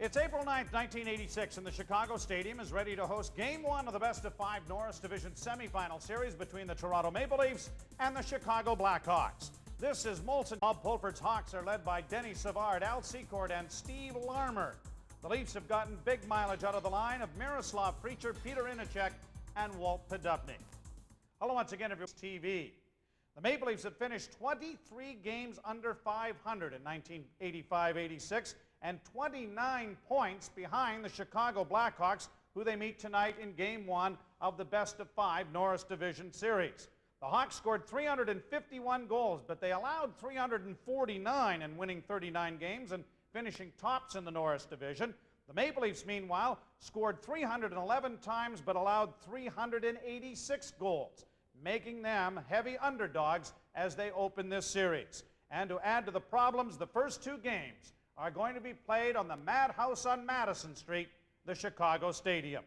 It's April 9th, 1986, and the Chicago Stadium is ready to host Game 1 of the best-of-5 Norris Division semifinal series between the Toronto Maple Leafs and the Chicago Blackhawks. This is Molson. Bob Pulford's Hawks are led by Denny Savard, Al Secord, and Steve Larmer. The Leafs have gotten big mileage out of the line of Miroslav Preacher, Peter Inachek, and Walt Podupny. Hello once again, everyone. TV. The Maple Leafs have finished 23 games under 500 in 1985-86 and 29 points behind the Chicago Blackhawks, who they meet tonight in Game 1 of the best-of-5 Norris Division Series. The Hawks scored 351 goals, but they allowed 349 in winning 39 games and finishing tops in the Norris Division. The Maple Leafs, meanwhile, scored 311 times but allowed 386 goals, making them heavy underdogs as they open this series. And to add to the problems, the first two games are going to be played on the Madhouse on Madison Street, the Chicago Stadium.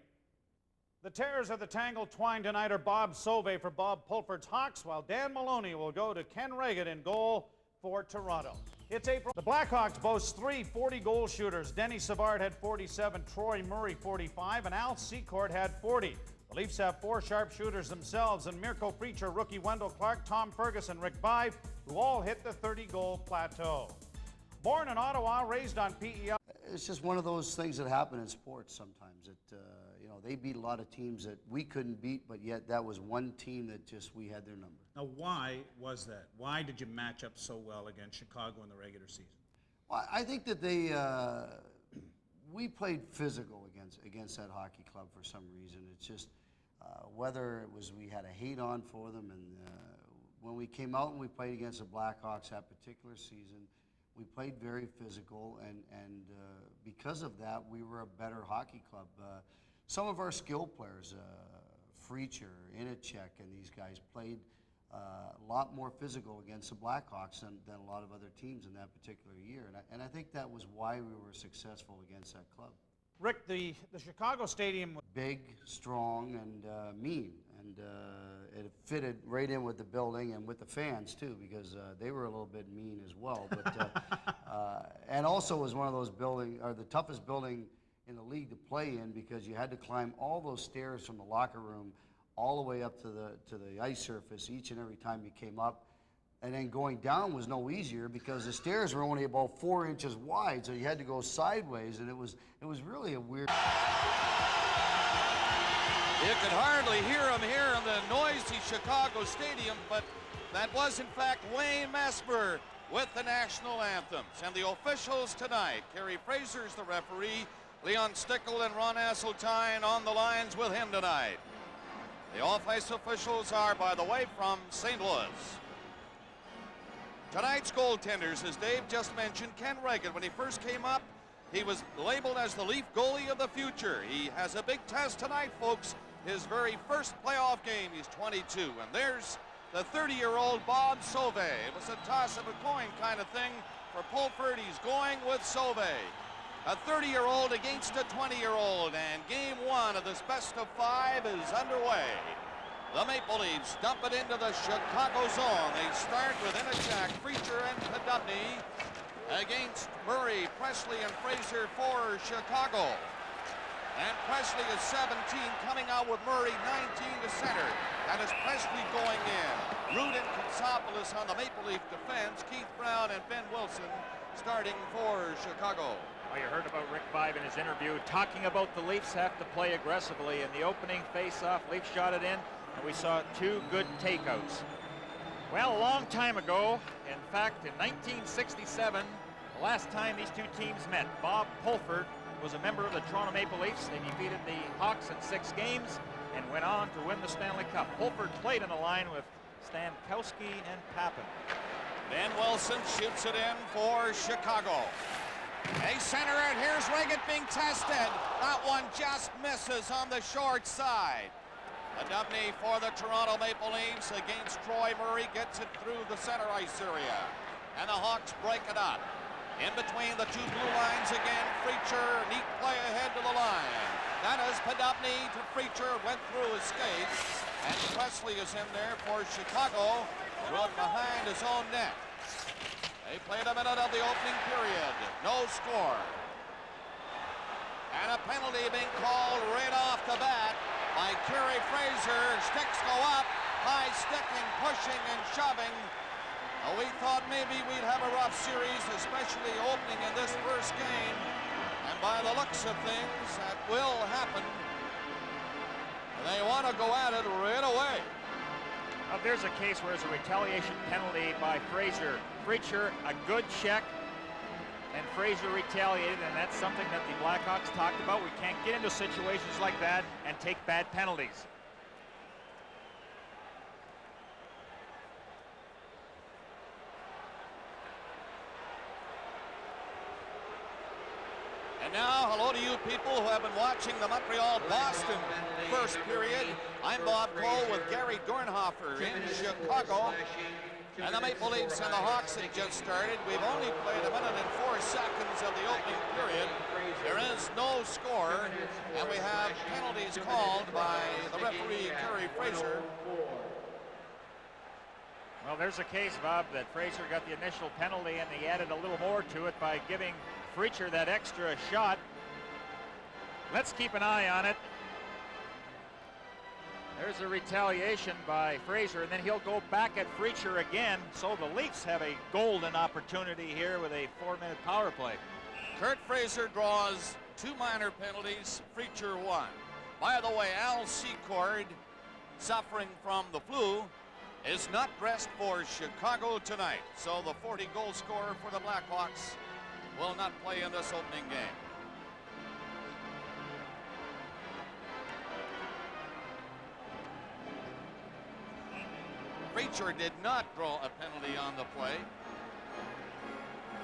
The Terrors of the Tangled Twine tonight are Bob Sauvé for Bob Pulford's Hawks, while Dan Maloney will go to Ken Reagan in goal for Toronto. It's April. The Blackhawks boast three 40-goal shooters. Denny Savard had 47, Troy Murray 45, and Al Secord had 40. The Leafs have four sharpshooters themselves, and Mirko Preacher, rookie Wendell Clark, Tom Ferguson, Rick Vaive, who all hit the 30-goal plateau. Born in Ottawa, raised on PEL. It's just one of those things that happen in sports sometimes. They beat a lot of teams that we couldn't beat, but yet that was one team that just we had their number. Now, why was that? Why did you match up so well against Chicago in the regular season? Well, I think that we played physical against that hockey club for some reason. It's just whether it was we had a hate on for them, and when we came out and we played against the Blackhawks that particular season, we played very physical, and because of that, we were a better hockey club. Some of our skill players, Freacher, Inachek, and these guys played a lot more physical against the Blackhawks than a lot of other teams in that particular year. And I think that was why we were successful against that club. Rick, the Chicago Stadium was big, strong, and mean. And it fitted right in with the building and with the fans, too, because they were a little bit mean as well. But and also was one of those the toughest building in the league to play in, because you had to climb all those stairs from the locker room all the way up to the ice surface each and every time you came up. And then going down was no easier because the stairs were only about 4 inches wide, so you had to go sideways, and it was really a weird. You could hardly hear him here in the noisy Chicago Stadium, but that was in fact Wayne Mesmer with the national anthems. And the officials tonight, Kerry Fraser's the referee, Leon Stickle and Ron Asseltine on the lines with him tonight. The off-ice officials are, by the way, from St. Louis. Tonight's goaltenders, as Dave just mentioned, Ken Reagan. When he first came up, he was labeled as the Leaf goalie of the future. He has a big test tonight, folks. His very first playoff game. He's 22. And there's the 30-year-old Bob Sauvé. It was a toss of a coin kind of thing for Pulford. He's going with Sauvé. A 30-year-old against a 20-year-old, and Game 1 of this best-of-5 is underway. The Maple Leafs dump it into the Chicago zone. They start with Inachek, Preacher, and Podupny against Murray, Presley, and Fraser for Chicago. And Presley is 17, coming out with Murray 19 to center. And it's Presley going in. Rudin Katsopoulos on the Maple Leaf defense. Keith Brown and Ben Wilson starting for Chicago. Well, you heard about Rick Vaive in his interview talking about the Leafs have to play aggressively. In the opening face-off, Leafs shot it in, and we saw two good takeouts. Well, a long time ago, in fact, in 1967, the last time these two teams met, Bob Pulford was a member of the Toronto Maple Leafs. They defeated the Hawks in 6 games and went on to win the Stanley Cup. Pulford played in a line with Stankowski and Papin. Ben Wilson shoots it in for Chicago. They center it. Here's Reagan being tested. That one just misses on the short side. Podupny for the Toronto Maple Leafs against Troy Murray. Gets it through the center ice area. And the Hawks break it up. In between the two blue lines again, Preacher, neat play ahead to the line. That is Podupny to Preacher, went through his skates. And Presley is in there for Chicago, run behind his own net. They played a minute of the opening period. No score. penalty being called right off the bat by Kerry Fraser. Sticks go up, high sticking, pushing and shoving. We thought maybe we'd have a rough series, especially opening in this first game. And by the looks of things, that will happen. They want to go at it right away. Well, there's a case where it's a retaliation penalty by Fraser. Fraser, a good check, and Fraser retaliated, and that's something that the Blackhawks talked about. We can't get into situations like that and take bad penalties. And now, hello to you people who have been watching the Montreal-Boston first period. I'm Bob Cole with Gary Dornhofer in Chicago. And the Maple Leafs and the Hawks have just started. We've only played 1 minute and 4 seconds of the opening period. There is no score, and we have penalties called by the referee, Kerry Fraser. Well, there's a case, Bob, that Fraser got the initial penalty, and he added a little more to it by giving Fraser that extra shot. Let's keep an eye on it. There's a retaliation by Fraser, and then he'll go back at Fraser again. So the Leafs have a golden opportunity here with a 4-minute power play. Kurt Fraser draws 2 minor penalties, Fraser 1. By the way, Al Secord, suffering from the flu, is not dressed for Chicago tonight. So the 40-goal scorer for the Blackhawks will not play in this opening game. Fraser did not draw a penalty on the play.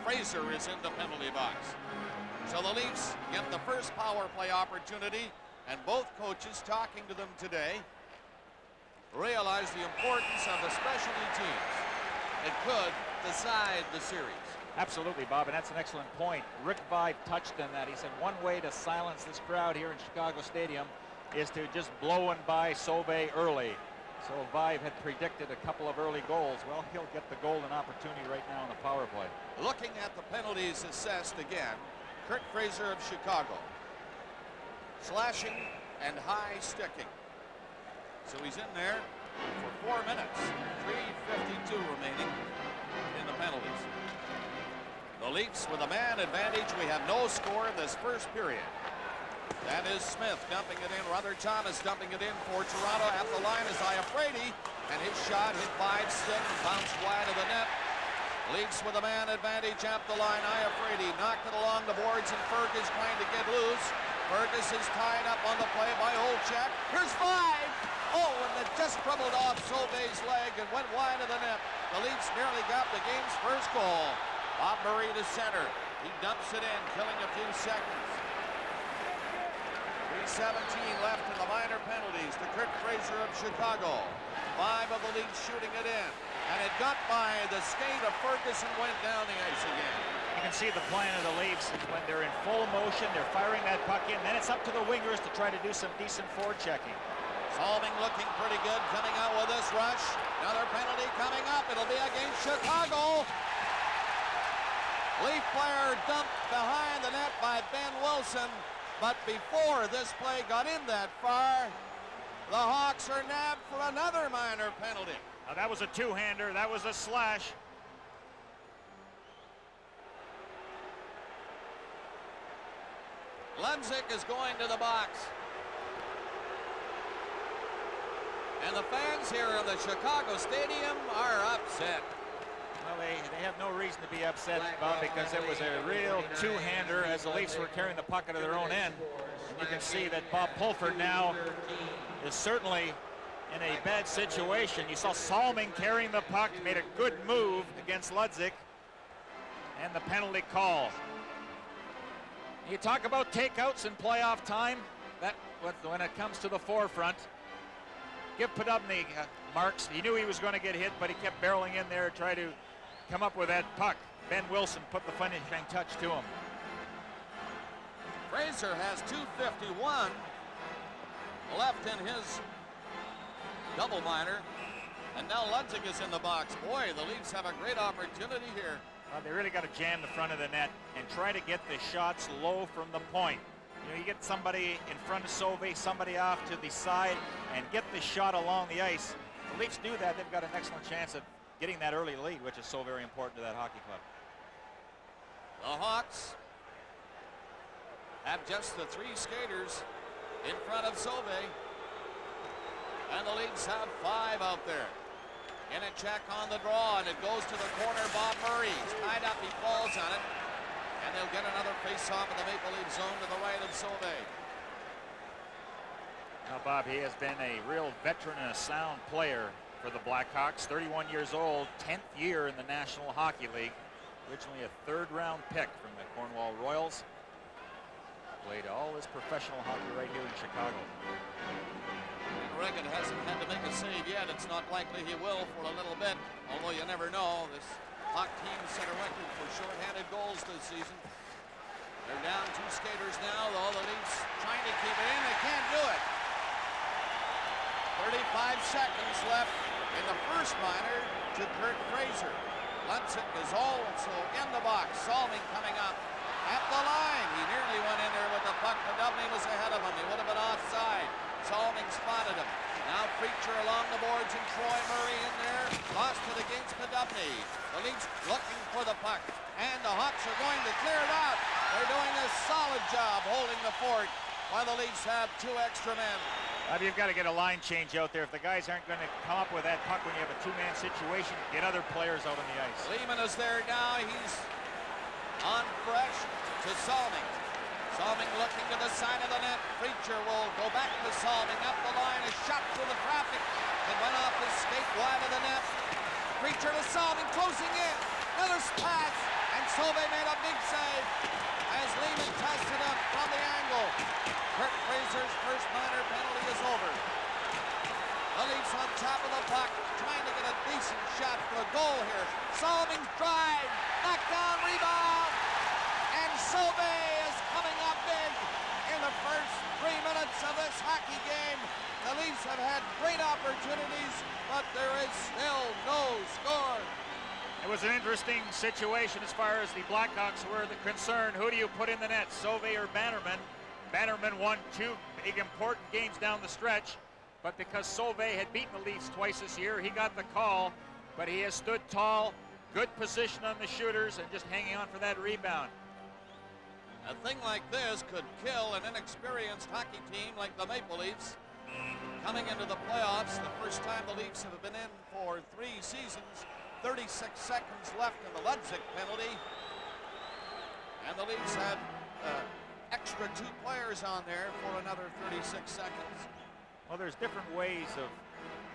Fraser is in the penalty box. So the Leafs get the first power play opportunity, and both coaches talking to them today realize the importance of the specialty teams. It could decide the series. Absolutely, Bob, and that's an excellent point. Rick Vibe touched on that. He said one way to silence this crowd here in Chicago Stadium is to just blow and by Sauvé early. So Vibe had predicted a couple of early goals. Well, he'll get the golden opportunity right now in the power play. Looking at the penalties assessed again, Kurt Fraser of Chicago. Slashing and high sticking. So he's in there for 4 minutes. 3:52 remaining in the penalties. The Leafs with a man advantage. We have no score in this first period. That is Smith dumping it in. Ruther Thomas dumping it in for Toronto. At the line is Iafrate, and his shot hit by stick and bounced wide of the net. Leafs with a man advantage at the line. Iafrate knocked it along the boards, and Fergus trying to get loose. Fergus is tied up on the play by Olchek. Here's 5. Oh, and it just dribbled off Sauvé's leg and went wide of the net. The Leafs nearly got the game's first goal. Bob Murray to center. He dumps it in, killing a few seconds. 3:17 left in the minor penalties to Kurt Fraser of Chicago. 5 of the Leafs shooting it in. And it got by the skate of Ferguson, went down the ice again. You can see the plan of the Leafs when they're in full motion, they're firing that puck in. Then it's up to the wingers to try to do some decent forechecking. Salming looking pretty good, coming out with this rush. Another penalty coming up. It'll be against Chicago. Leaf player dumped behind the net by Ben Wilson. But before this play got in that far, the Hawks are nabbed for another minor penalty. Now that was a two-hander. That was a slash. Ludzik is going to the box. And the fans here in the Chicago Stadium are upset. Well, they have no reason to be upset, Bob, because it was a real two-hander as the Leafs were carrying the puck into their own end. And you can see that Bob Pulford now is certainly in a bad situation. You saw Salming carrying the puck, made a good move against Ludzik, and the penalty call. You talk about takeouts in playoff time, that when it comes to the forefront. Give Podubny marks. He knew he was going to get hit, but he kept barreling in there to try to come up with that puck. Ben Wilson put the finishing touch to him. Fraser has 2:51 left in his double minor, and now Ludzik is in the box. Boy, the Leafs have a great opportunity here. They really got to jam the front of the net and try to get the shots low from the point. You know, you get somebody in front of Sauvé, somebody off to the side, and get the shot along the ice. If the Leafs do that, they've got an excellent chance of getting that early lead, which is so very important to that hockey club. The Hawks have just the 3 skaters in front of Sauvé. And the Leafs have 5 out there. In a check on the draw, and it goes to the corner. Bob Murray. He's tied up, he falls on it. And they'll get another face-off in the Maple Leaf zone to the right of Sauvé. Now, Bob, he has been a real veteran and a sound player for the Blackhawks. 31 years old, 10th year in the National Hockey League. Originally a 3rd-round pick from the Cornwall Royals. Played all his professional hockey right here in Chicago. Regan hasn't had to make a save yet. It's not likely he will for a little bit, although you never know. This Hawk team set a record for shorthanded goals this season. They're down 2 skaters now, though. The Leafs trying to keep it in. They can't do it. 35 seconds left in the first minor to Kurt Fraser. Luncic is also in the box. Salming coming up at the line. He nearly went in there with the puck. Podubny was ahead of him. He would have been offside. Salming spotted him. Now Preacher along the boards and Troy Murray in there. Lost it against Podubny. The Leafs looking for the puck. And the Hawks are going to clear it out. They're doing a solid job holding the fort while the Leafs have 2 extra men. You've got to get a line change out there. If the guys aren't going to come up with that puck when you have a 2-man situation, get other players out on the ice. Lehman is there now. He's on fresh to Salming. Salming looking to the side of the net. Preacher will go back to Salming up the line. A shot through the traffic. It went off his skate wide of the net. Preacher to Salming, closing in. Another pass. And Sauvé made a big save as Lehman tested him from the angle. Kurt Fraser's first minor penalty is over. The Leafs on top of the puck, trying to get a decent shot for a goal here. Salming's drive, knockdown, rebound, and Sauvé is coming up big in the first 3 minutes of this hockey game. The Leafs have had great opportunities, but there is still no score. It was an interesting situation as far as the Blackhawks were concerned. Who do you put in the net, Sauvé or Bannerman? Bannerman won 2 big important games down the stretch, but because Sauvé had beaten the Leafs twice this year, he got the call, but he has stood tall, good position on the shooters, and just hanging on for that rebound. A thing like this could kill an inexperienced hockey team like the Maple Leafs. Coming into the playoffs, the first time the Leafs have been in for 3 seasons, 36 seconds left in the Luncic penalty. And the Leafs had extra 2 players on there for another 36 seconds. Well, there's different ways of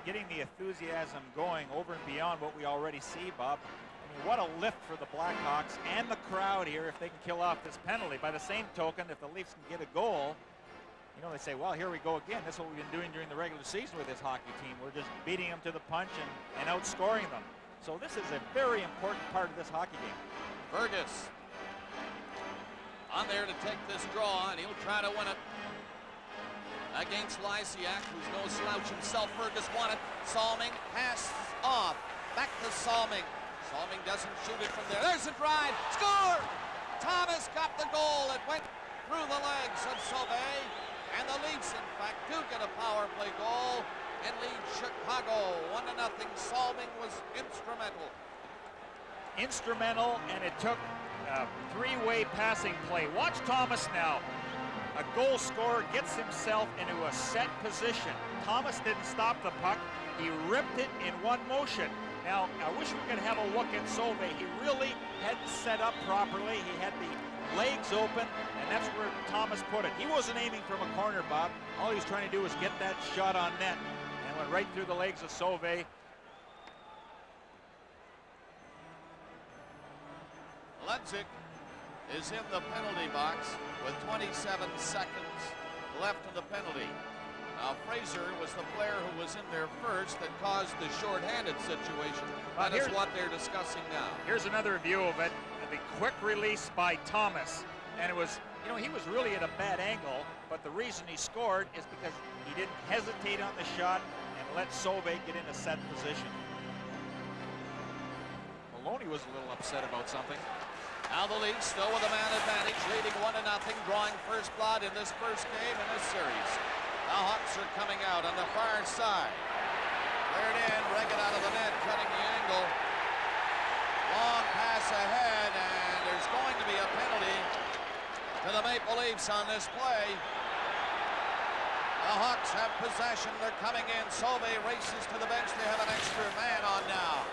getting the enthusiasm going over and beyond what we already see, Bob. I mean, what a lift for the Blackhawks and the crowd here if they can kill off this penalty. By the same token, if the Leafs can get a goal, you know, they say, well, here we go again. This is what we've been doing during the regular season with this hockey team. We're just beating them to the punch and outscoring them. So this is a very important part of this hockey game. Fergus on there to take this draw, and he'll try to win it against Lysiak, who's no slouch himself. Fergus won it. Salming passes off. Back to Salming. Salming doesn't shoot it from there. There's a drive. Score! Thomas got the goal. It went through the legs of Sauvé. And the Leafs, in fact, do get a power play goal and lead Chicago 1-0. Salming was instrumental. Instrumental, and it took a 3-way passing play. Watch Thomas now. A goal scorer gets himself into a set position. Thomas didn't stop the puck. He ripped it in one motion. Now, I wish we could have a look at Sauvé. He really hadn't set up properly. He had the legs open, and that's where Thomas put it. He wasn't aiming from a corner, Bob. All he was trying to do was get that shot on net, and went right through the legs of Sauvé. Luncic is in the penalty box with 27 seconds left in the penalty. Now, Fraser was the player who was in there first that caused the shorthanded situation. That is what they're discussing now. Here's another view of it. The quick release by Thomas. And it was, you know, he was really at a bad angle, but the reason he scored is because he didn't hesitate on the shot and let Sauvé get in a set position. Maloney was a little upset about something. Now the Leafs still with a man advantage, leading 1-0, drawing first blood in this first game in this series. The Hawks are coming out on the far side. Cleared in, Regan out of the net, cutting the angle. Long pass ahead, and there's going to be a penalty to the Maple Leafs on this play. The Hawks have possession. They're coming in. Sauve races to the bench. They have an extra man on now.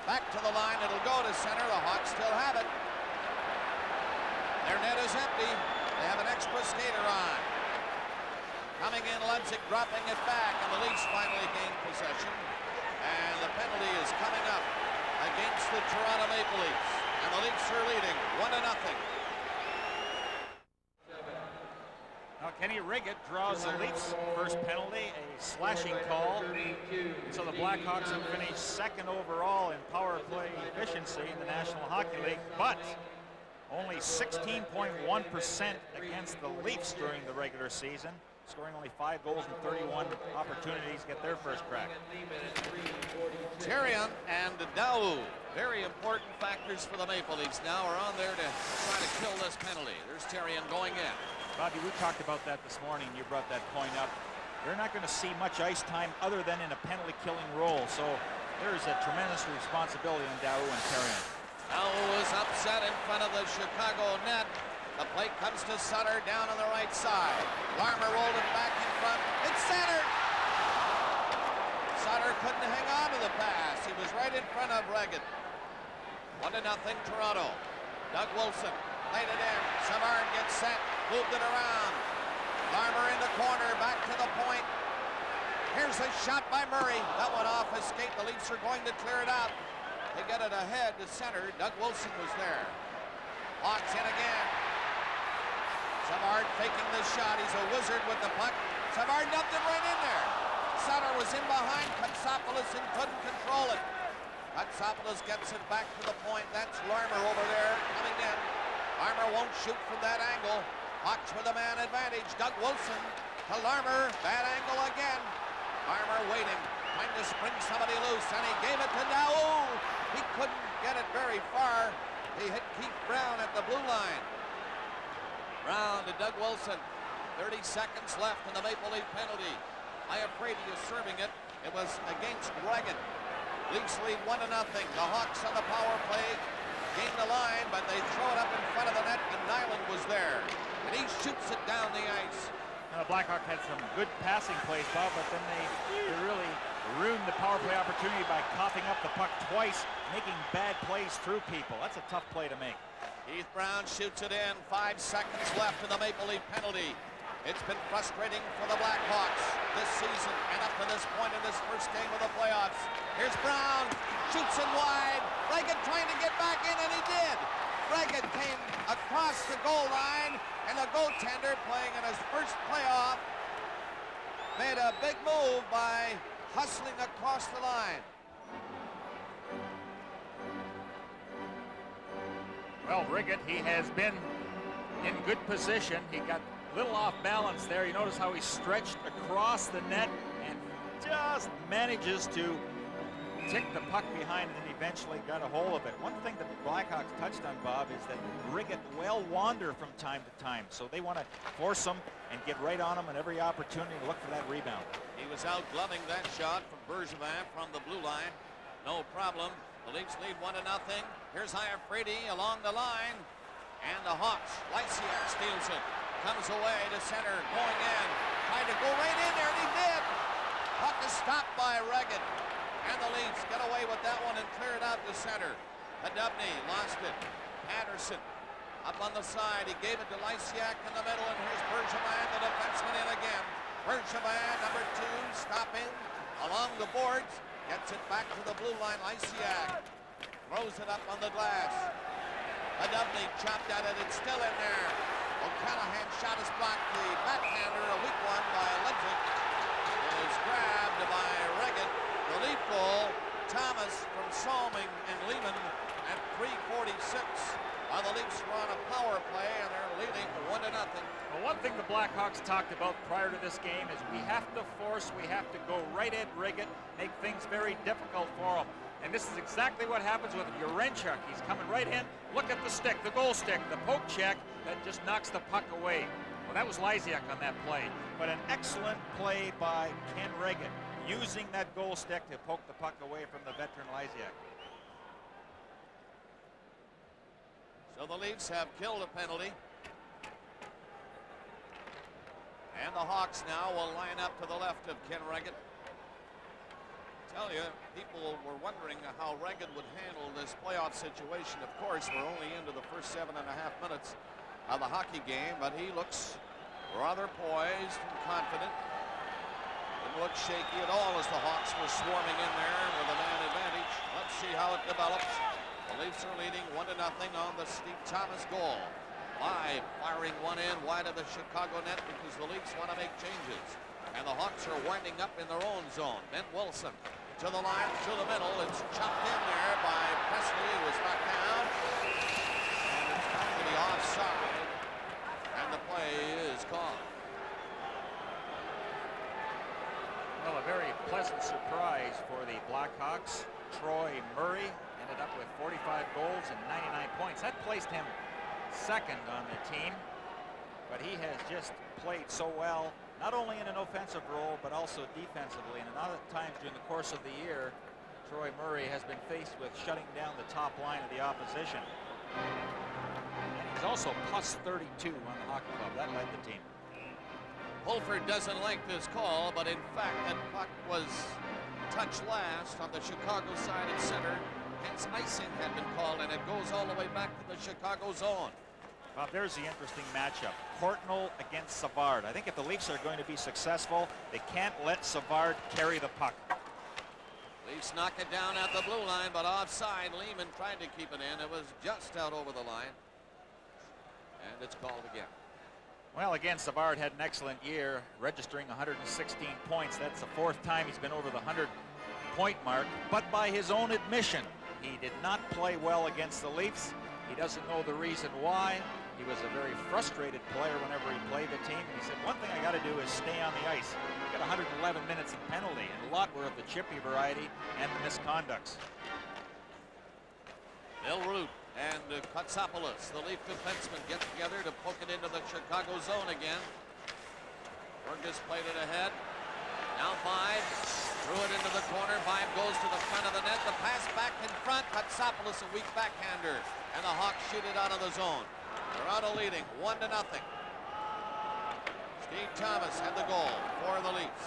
Back to the line. It'll go to center. The Hawks still have it. Their net is empty. They have an extra skater on. Coming in, Leipzig dropping it back, and the Leafs finally gain possession. And the penalty is coming up against the Toronto Maple Leafs. And the Leafs are leading 1-0. Now Kenny Riggett draws the Leafs' first penalty, a slashing call. So the Blackhawks have finished second overall in power play efficiency in the National Hockey League, but only 16.1% against the Leafs during the regular season, scoring only 5 goals and 31 opportunities get their first crack. Therrien and Dowd, very important factors for the Maple Leafs now, are on there to try to kill this penalty. There's Therrien going in. Bobby, we talked about that this morning. You brought that point up. They're not going to see much ice time other than in a penalty-killing role, so there's a tremendous responsibility on Dowd and Therrien. Dowd is upset in front of the Chicago net. The plate comes to Sutter down on the right side. Larmer rolled it back in front. It's centered. Sutter couldn't hang on to the pass. He was right in front of Regan. 1-0 Toronto. Doug Wilson played it in. Savard gets set. Moved it around. Larmer in the corner. Back to the point. Here's a shot by Murray. That one off his skate. The Leafs are going to clear it out. They get it ahead to center. Doug Wilson was there. Hawks in again. Savard faking the shot. He's a wizard with the puck. Savard dumped it right in there. Sutter was in behind Katsopoulos and couldn't control it. Katsopoulos gets it back to the point. That's Larmer over there coming in. Larmer won't shoot from that angle. Hawks with a man advantage. Doug Wilson to Larmer. Bad angle again. Larmer waiting. Trying to spring somebody loose, and he gave it to Dowd. He couldn't get it very far. He hit Keith Brown at the blue line. Brown to Doug Wilson. 30 seconds left in the Maple Leaf penalty. Iafrate is serving it. It was against Regan. Leafs lead 1-0. The Hawks on the power play gain the line, but they throw it up in front of the net, and Nyland was there. And he shoots it down the ice. Now, the Blackhawks had some good passing plays, Bob, but then they really ruined the power play opportunity by coughing up the puck twice, making bad plays through people. That's a tough play to make. Keith Brown shoots it in. 5 seconds left in the Maple Leaf penalty. It's been frustrating for the Blackhawks this season and up to this point in this first game of the playoffs. Here's Brown, shoots it wide. Regan trying to get back in, and he did. Regan came across the goal line, and the goaltender, playing in his first playoff, made a big move by hustling across the line. Well, Riggett, he has been in good position. He got a little off balance there. You notice how he stretched across the net and just manages to tick the puck behind, and then eventually got a hold of it. One thing that the Blackhawks touched on, Bob, is that Riggett will wander from time to time, so they want to force him and get right on him at every opportunity to look for that rebound. He was out gloving that shot from Bergevin from the blue line. No problem. The Leafs lead 1-0. Here's Iafrate along the line, and the Hawks. Lysiak steals it. Comes away to center, going in. Tried to go right in there, and he did. Puck is stopped by Regan. And the Leafs get away with that one and clear it out to center. Dubny lost it. Patterson up on the side. He gave it to Lysiak in the middle, and here's Bergevin, the defenseman, in again. Bergevin, number 2, stopping along the boards. Gets it back to the blue line. Lysiak throws it up on the glass. Dubny chopped at it. It's still in there. O'Callaghan shot is blocked. The backhander, a weak one by Leipzig, is grabbed by Regan. The Leaf goal, Thomas from Salming and Lehman at 3:46. While the Leafs are on a power play, and they're leading 1-0. Well, one thing the Blackhawks talked about prior to this game is we have to force, we have to go right at Riggett, make things very difficult for him. And this is exactly what happens with Urenchuk. He's coming right in. Look at the stick, the goal stick, the poke check that just knocks the puck away. Well, that was Lysiak on that play. But an excellent play by Ken Reagan, using that goal stick to poke the puck away from the veteran Lysiak. So the Leafs have killed a penalty. And the Hawks now will line up to the left of Ken Reagan. Tell you, people were wondering how Reagan would handle this playoff situation. Of course, we're only into the first 7.5 minutes of the hockey game, but he looks rather poised and confident. Didn't look shaky at all as the Hawks were swarming in there with a man advantage. Let's see how it develops. The Leafs are leading 1-0 on the Steve Thomas goal. Live firing one in wide of the Chicago net because the Leafs want to make changes. And the Hawks are winding up in their own zone. Ben Wilson to the line, to the middle. It's chopped in there by Presley, who was knocked down. And it's going to be offside. And the play is called. Well, a very pleasant surprise for the Blackhawks. Troy Murray ended up with 45 goals and 99 points. That placed him second on the team. But he has just played so well, not only in an offensive role, but also defensively. And a lot of times during the course of the year, Troy Murray has been faced with shutting down the top line of the opposition. And he's also plus 32 on the hockey club. That led the team. Pulford doesn't like this call, but in fact that puck was touched last on the Chicago side at center. Hence icing had been called, and it goes all the way back to the Chicago zone. Well, there's the interesting matchup. Courtnall against Savard. I think if the Leafs are going to be successful, they can't let Savard carry the puck. Leafs knock it down at the blue line, but offside. Lehman tried to keep it in. It was just out over the line. And it's called again. Well, again, Savard had an excellent year, registering 116 points. That's the fourth time he's been over the 100-point mark. But by his own admission, he did not play well against the Leafs. He doesn't know the reason why. He was a very frustrated player whenever he played the team. And he said, one thing I got to do is stay on the ice. He got 111 minutes in penalty, and a lot were of the chippy variety and the misconducts. Bill Root and Kotsopoulos, the Leaf defenseman, get together to poke it into the Chicago zone again. Burgess played it ahead. Now Vibe threw it into the corner. Vibe goes to the front of the net. The pass back in front. Kotsopoulos, a weak backhander. And the Hawks shoot it out of the zone. Toronto leading 1-0. Steve Thomas had the goal for the Leafs.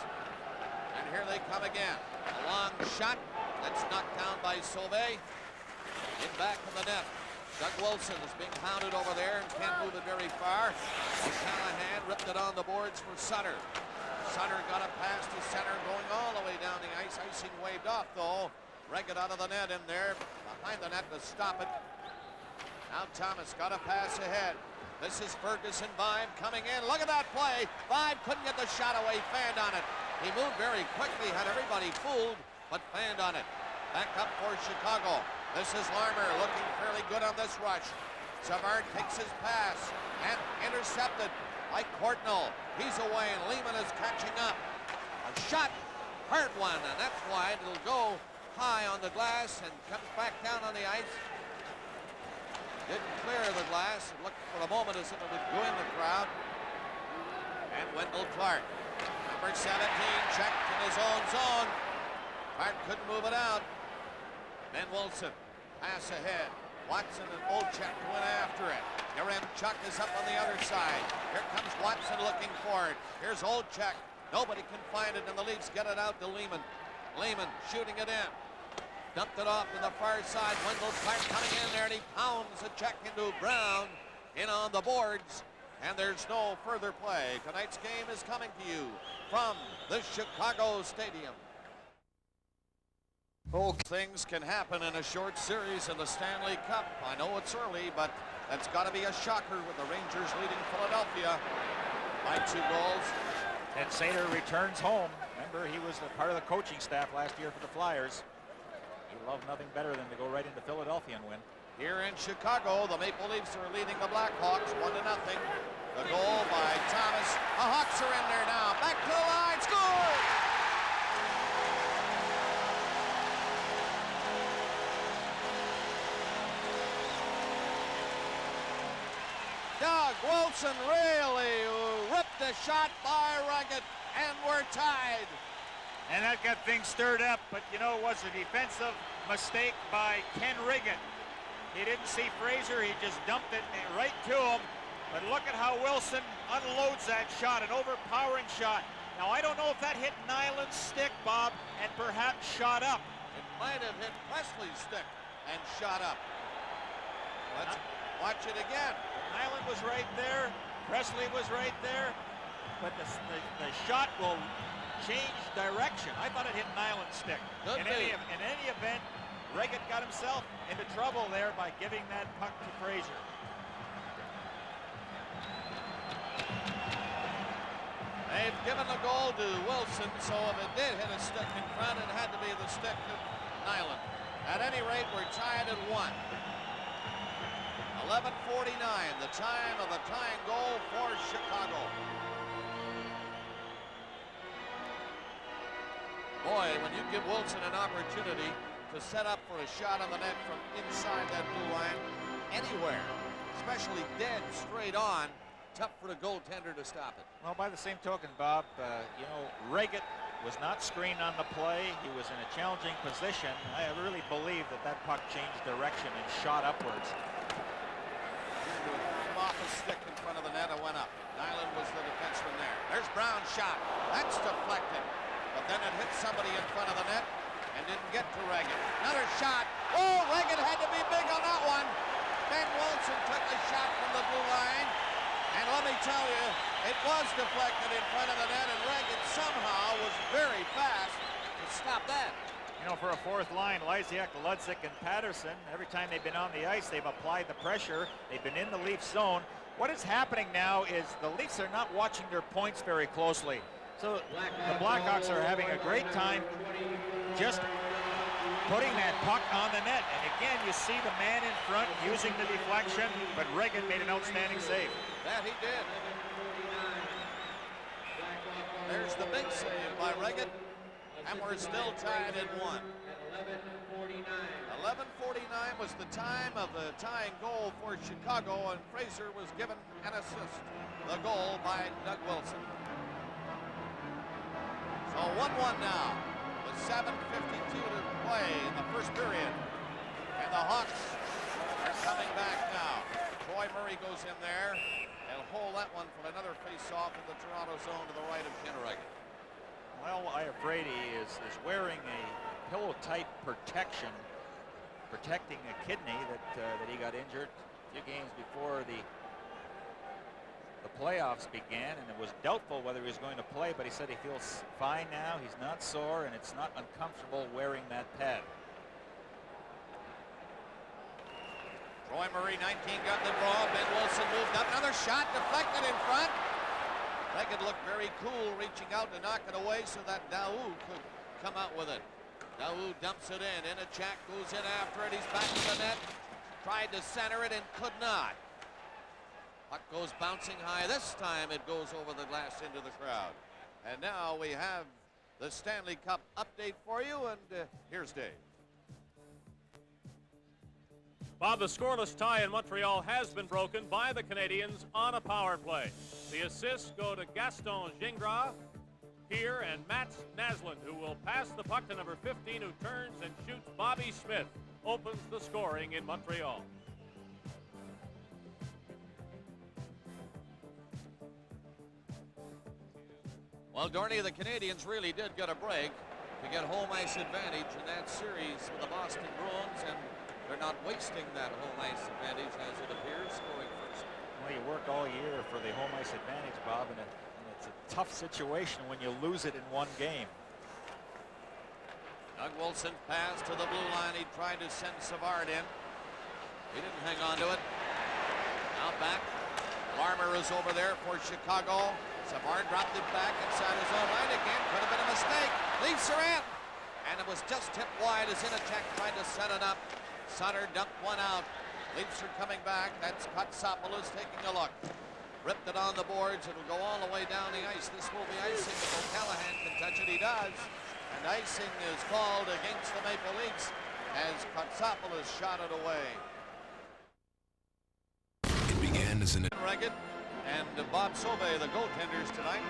And here they come again. A long shot. That's knocked down by Sauvé. In back of the net. Doug Wilson is being hounded over there and can't move it very far. O'Callaghan ripped it on the boards for Sutter. Sutter got a pass to center, going all the way down the ice. Icing waved off, though. Reagan out of the net in there, behind the net to stop it. Now Thomas got a pass ahead. This is Ferguson. Vibe coming in. Look at that play. Vibe couldn't get the shot away. Fanned on it. He moved very quickly, had everybody fooled, but fanned on it. Back up for Chicago. This is Larmer looking fairly good on this rush. Savard takes his pass and intercepted by Courtnall. He's away and Lehman is catching up. A shot, hard one, and that's wide. It'll go high on the glass and comes back down on the ice. Didn't clear the glass. It looked for a moment as if it would go in the crowd. And Wendell Clark, number 17, checked in his own zone. Clark couldn't move it out. Ben Wilson, pass ahead. Watson and Olchek went after it. Yaremchuk is up on the other side. Here comes Watson looking for it. Here's Olchek. Nobody can find it, and the Leafs get it out to Lehman. Lehman shooting it in. Dumped it off to the far side. Wendell Clark coming in there, and he pounds a check into Brown. In on the boards, and there's no further play. Tonight's game is coming to you from the Chicago Stadium. Things can happen in a short series in the Stanley Cup. I know it's early, but that's got to be a shocker with the Rangers leading Philadelphia by 2 goals. Ted Sater returns home. Remember, he was a part of the coaching staff last year for the Flyers. He loved nothing better than to go right into Philadelphia and win. Here in Chicago, the Maple Leafs are leading the Blackhawks 1-0. The goal by Thomas. The Hawks are in there now. Back to the line. Score! Wilson really ripped a shot by Reggett, and we're tied. And that got things stirred up, but you know, it was a defensive mistake by Ken Reggett. He didn't see Fraser, he just dumped it right to him. But look at how Wilson unloads that shot, an overpowering shot. Now, I don't know if that hit Nyland's stick, Bob, and perhaps shot up. It might have hit Presley's stick and shot up. Let's watch it again. Nyland was right there, Presley was right there, but the shot will change direction. I thought it hit Nyland's stick. In any event, Reggett got himself into trouble there by giving that puck to Fraser. They've given the goal to Wilson, so if it did hit a stick in front, it had to be the stick of Nyland. At any rate, we're tied at 1. 11:49, the time of the tying goal for Chicago. Boy, when you give Wilson an opportunity to set up for a shot on the net from inside that blue line, anywhere, especially dead straight on, tough for the goaltender to stop it. Well, by the same token, Bob, you know, Reggett was not screened on the play. He was in a challenging position. I really believe that that puck changed direction and shot upwards. Came off a stick in front of the net and went up. Nyland was the defenseman there. There's Brown's shot. That's deflected. But then it hit somebody in front of the net and didn't get to Reggett. Another shot. Oh, Reggett had to be big on that one. Ben Wilson took a shot from the blue line. And let me tell you, it was deflected in front of the net, and Reggett somehow was very fast to stop that. You know, for a fourth line, Lysiak, Ludzik, and Patterson, every time they've been on the ice, they've applied the pressure. They've been in the Leafs zone. What is happening now is the Leafs are not watching their points very closely. So the Blackhawks are having a great time just putting that puck on the net. And again, you see the man in front using the deflection, but Reggett made an outstanding save. That he did. There's the big save by Reggett, and we're still tied at 1. 11:49 was the time of the tying goal for Chicago, and Fraser was given an assist. The goal by Doug Wilson. So 1-1 now, with 7:52 to play in the first period. And the Hawks are coming back now. Troy Murray goes in there and hold that one from another face-off in the Toronto zone to the right of Ken Reggett. Well, I'm afraid he is wearing a pillow-type protection, protecting a kidney that he got injured a few games before the playoffs began, and it was doubtful whether he was going to play, but he said he feels fine now. He's not sore, and it's not uncomfortable wearing that pad. Troy Murray, 19, got the draw. Ben Wilson moved up. Another shot deflected in front. Reggett looked very cool, reaching out to knock it away so that Daou could come out with it. Daou dumps it in. Inachak goes in after it. He's back to the net. Tried to center it and could not. Puck goes bouncing high. This time it goes over the glass into the crowd. And now we have the Stanley Cup update for you, and here's Dave. Bob, the scoreless tie in Montreal has been broken by the Canadiens on a power play. The assists go to Gaston Gingras here and Matt Naslund, who will pass the puck to number 15, who turns and shoots. Bobby Smith opens the scoring in Montreal. Well, Dorney, the Canadiens really did get a break to get home ice advantage in that series with the Boston Bruins, and they're not wasting that home ice advantage as it appears, scoring first. Well, you work all year for the home ice advantage, Bob, and it's a tough situation when you lose it in one game. Doug Wilson passed to the blue line. He tried to send Savard in. He didn't hang on to it. Now back. Larmer is over there for Chicago. Savard dropped it back inside his own line again. Could have been a mistake. Leafs are in. And it was just tipped wide as Inachek tried to set it up. Sutter dumped one out. Leafs are coming back. That's Kotsopoulos taking a look. Ripped it on the boards. It'll go all the way down the ice. This will be icing. If O'Callahan can touch it, he does. And icing is called against the Maple Leafs as Kotsopoulos shot it away. It began as an... Reggett and Bob Sauvé, the goaltenders tonight.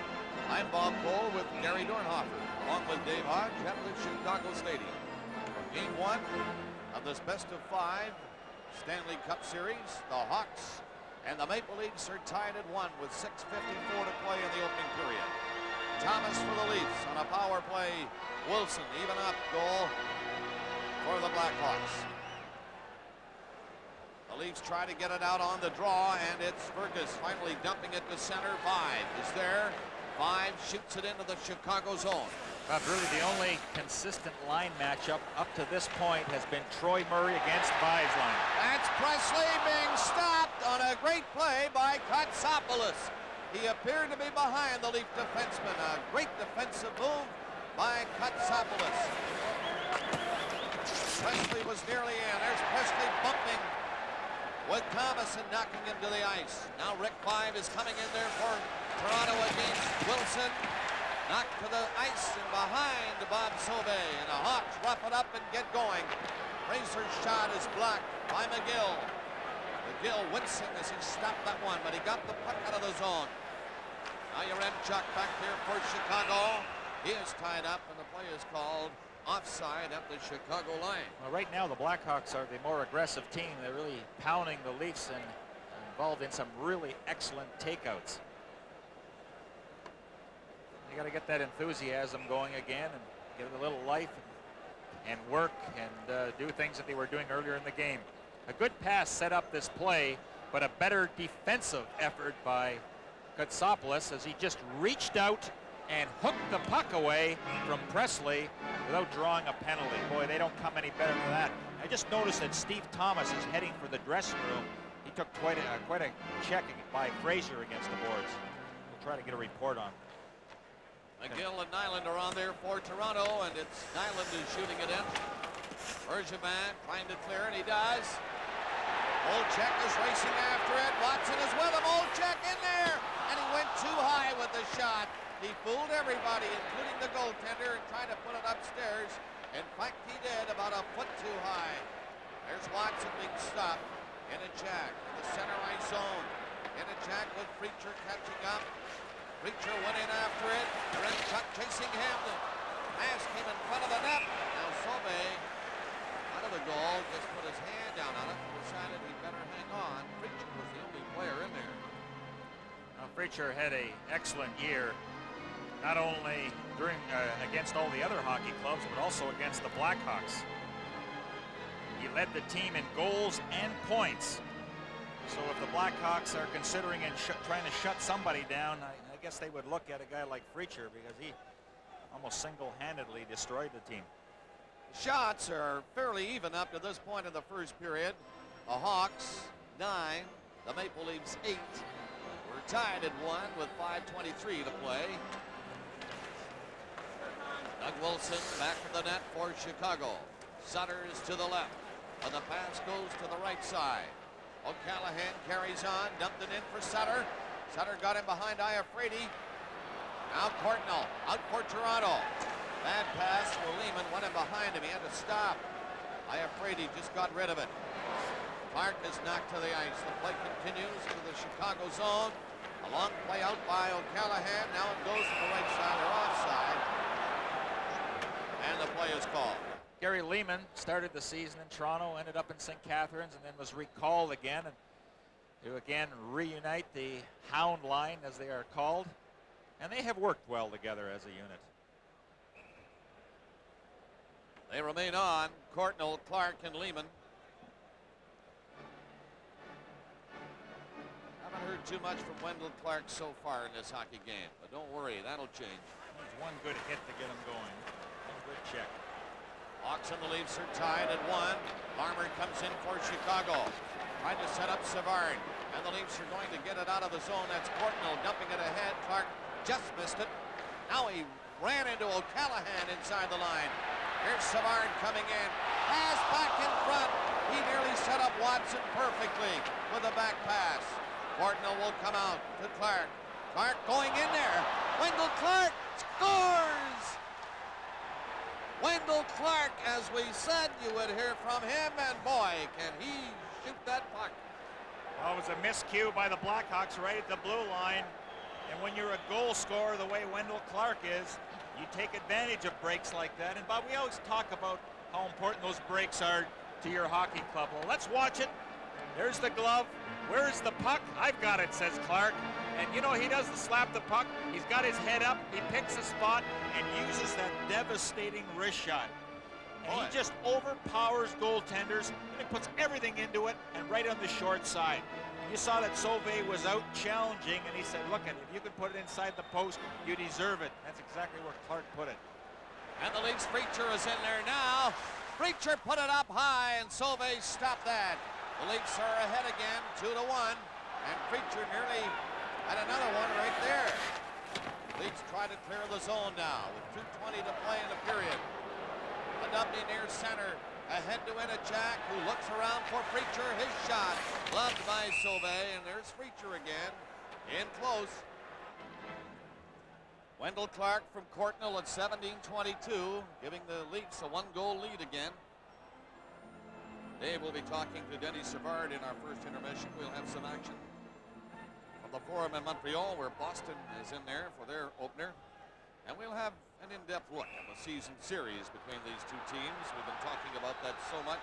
I'm Bob Cole with Gary Dornhofer, along with Dave Hodge at the Chicago Stadium. Game 1 of this best-of-5 Stanley Cup Series. The Hawks and the Maple Leafs are tied at 1 with 6:54 to play in the opening period. Thomas for the Leafs on a power play. Wilson even up goal for the Blackhawks. The Leafs try to get it out on the draw, and it's Fergus finally dumping it to center. 5 is there. 5 shoots it into the Chicago zone. Really the only consistent line matchup up to this point has been Troy Murray against Vizline. That's Presley being stopped on a great play by Katsopoulos. He appeared to be behind the Leaf defenseman. A great defensive move by Katsopoulos. Presley was nearly in. There's Presley bumping with Thomas and knocking him to the ice. Now Rick 5 is coming in there for Toronto against Wilson. Knocked to the ice and behind Bob Sauvé. And the Hawks rough it up and get going. Fraser's shot is blocked by McGill. McGill wincing as he stopped that one, but he got the puck out of the zone. Now Yaremchuk back there for Chicago. He is tied up, and the play is called offside at the Chicago line. Well, right now the Blackhawks are the more aggressive team. They're really pounding the Leafs and involved in some really excellent takeouts. You got to get that enthusiasm going again and give it a little life and work and do things that they were doing earlier in the game. A good pass set up this play, but a better defensive effort by Katsopoulos as he just reached out and hooked the puck away from Presley without drawing a penalty. Boy, they don't come any better than that. I just noticed that Steve Thomas is heading for the dressing room. He took quite a check by Fraser against the boards. We'll try to get a report on. McGill and Nyland are on there for Toronto, and it's Nyland who's shooting it in. Bergevin trying to clear, and he does. Olczyk is racing after it. Watson is with him. Olczyk in there, and he went too high with the shot. He fooled everybody, including the goaltender, and tried to put it upstairs. In fact, he did, about a foot too high. There's Watson being stopped. Inachak in the center ice zone. Inachak with Preacher catching up. Preacher went in after it. Yaremchuk chasing him. The pass came in front of the net. Now Sauvé, out of the goal, just put his hand down on it and decided he'd better hang on. Preacher was the only player in there. Now, Preacher had an excellent year, not only during against all the other hockey clubs, but also against the Blackhawks. He led the team in goals and points. So if the Blackhawks are considering and trying to shut somebody down, I guess they would look at a guy like Preacher because he almost single-handedly destroyed the team. Shots are fairly even up to this point in the first period. The Hawks 9, the Maple Leafs 8. We're tied at 1 with 5:23 to play. Doug Wilson back to the net for Chicago. Sutter is to the left, and the pass goes to the right side. O'Callaghan carries on, dumped it in for Sutter. Sutter got him behind Iafrate. Now Courtnall out for Toronto. Bad pass for Lehman, went in behind him. He had to stop. Iafrate just got rid of it. Clark is knocked to the ice. The play continues to the Chicago zone. A long play out by O'Callaghan. Now it goes to the right side. They're offside. And the play is called. Gary Lehman started the season in Toronto, ended up in St. Catharines, and then was recalled again and to again reunite the Hound line, as they are called. And they have worked well together as a unit. They remain on. Courtnall, Clark, and Lehman. Haven't heard too much from Wendell Clark so far in this hockey game, but don't worry, that'll change. There's one good hit to get him going. One good check. Hawks and the Leafs are tied at 1. Farmer comes in for Chicago. Tried to set up Savard. And the Leafs are going to get it out of the zone. That's Courtnall dumping it ahead. Clark just missed it. Now he ran into O'Callaghan inside the line. Here's Savard coming in. Pass back in front. He nearly set up Watson perfectly with a back pass. Courtnall will come out to Clark. Clark going in there. Wendell Clark scores! Wendell Clark, as we said you would hear from him, and boy, can he shoot that puck. Oh, it was a miscue by the Blackhawks right at the blue line. And when you're a goal scorer the way Wendell Clark is, you take advantage of breaks like that. And Bob, we always talk about how important those breaks are to your hockey club. Well, let's watch it. There's the glove. Where's the puck? I've got it, says Clark. And you know, he doesn't slap the puck. He's got his head up. He picks a spot and uses that devastating wrist shot. And he just overpowers goaltenders, and he puts everything into it, and right on the short side. You saw that Sauvé was out challenging, and he said, look, if you could put it inside the post, you deserve it. That's exactly where Clark put it. And the Leafs Preacher is in there now. Preacher put it up high, and Sauvé stopped that. The Leafs are ahead again, 2-1, and Preacher nearly had another one right there. Leafs try to clear the zone now with 2:20 to play in the period. A dummy near center, ahead to Jack, who looks around for Preacher. His shot, gloved by Sauvé, and there's Preacher again, in close. Wendell Clark from Courtnall at 17:22, giving the Leafs a 1-goal lead again. Dave will be talking to Denny Savard in our first intermission. We'll have some action from the Forum in Montreal, where Boston is in there for their opener. And we'll have an in-depth look at the season series between these two teams. We've been talking about that so much.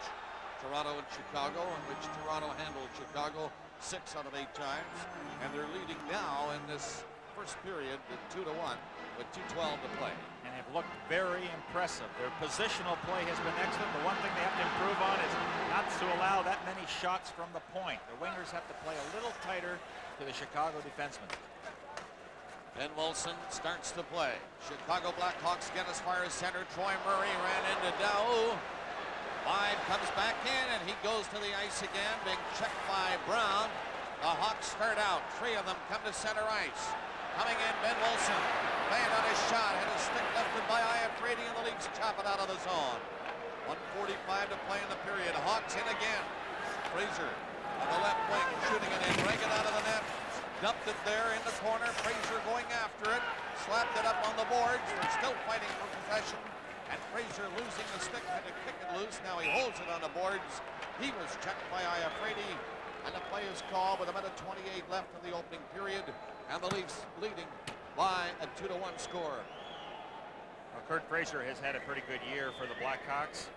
Toronto and Chicago, in which Toronto handled Chicago 6 out of 8 times. And they're leading now in this first period at 2-1 with 2:12 to play. And have looked very impressive. Their positional play has been excellent. The one thing they have to improve on is not to allow that many shots from the point. The wingers have to play a little tighter to the Chicago defensemen. Ben Wilson starts to play. Chicago Blackhawks get as far as center. Troy Murray ran into Dow. Five comes back in, and he goes to the ice again. Big check by Brown. The Hawks start out. 3 of them come to center ice. Coming in, Ben Wilson. Banned on his shot. Had his stick lifted by Apr.09, and the Leafs chop it out of the zone. 1:45 to play in the period. Hawks in again. Fraser on the left wing, shooting it in. Reagan out of the net. Dumped it there in the corner. Fraser going after it. Slapped it up on the boards. They're still fighting for possession. And Fraser losing the stick, had to kick it loose. Now he holds it on the boards. He was checked by Apr.09. And the play is called with a minute 28 left in the opening period. And the Leafs leading by a 2-1 score. Well, Kurt Fraser has had a pretty good year for the Blackhawks.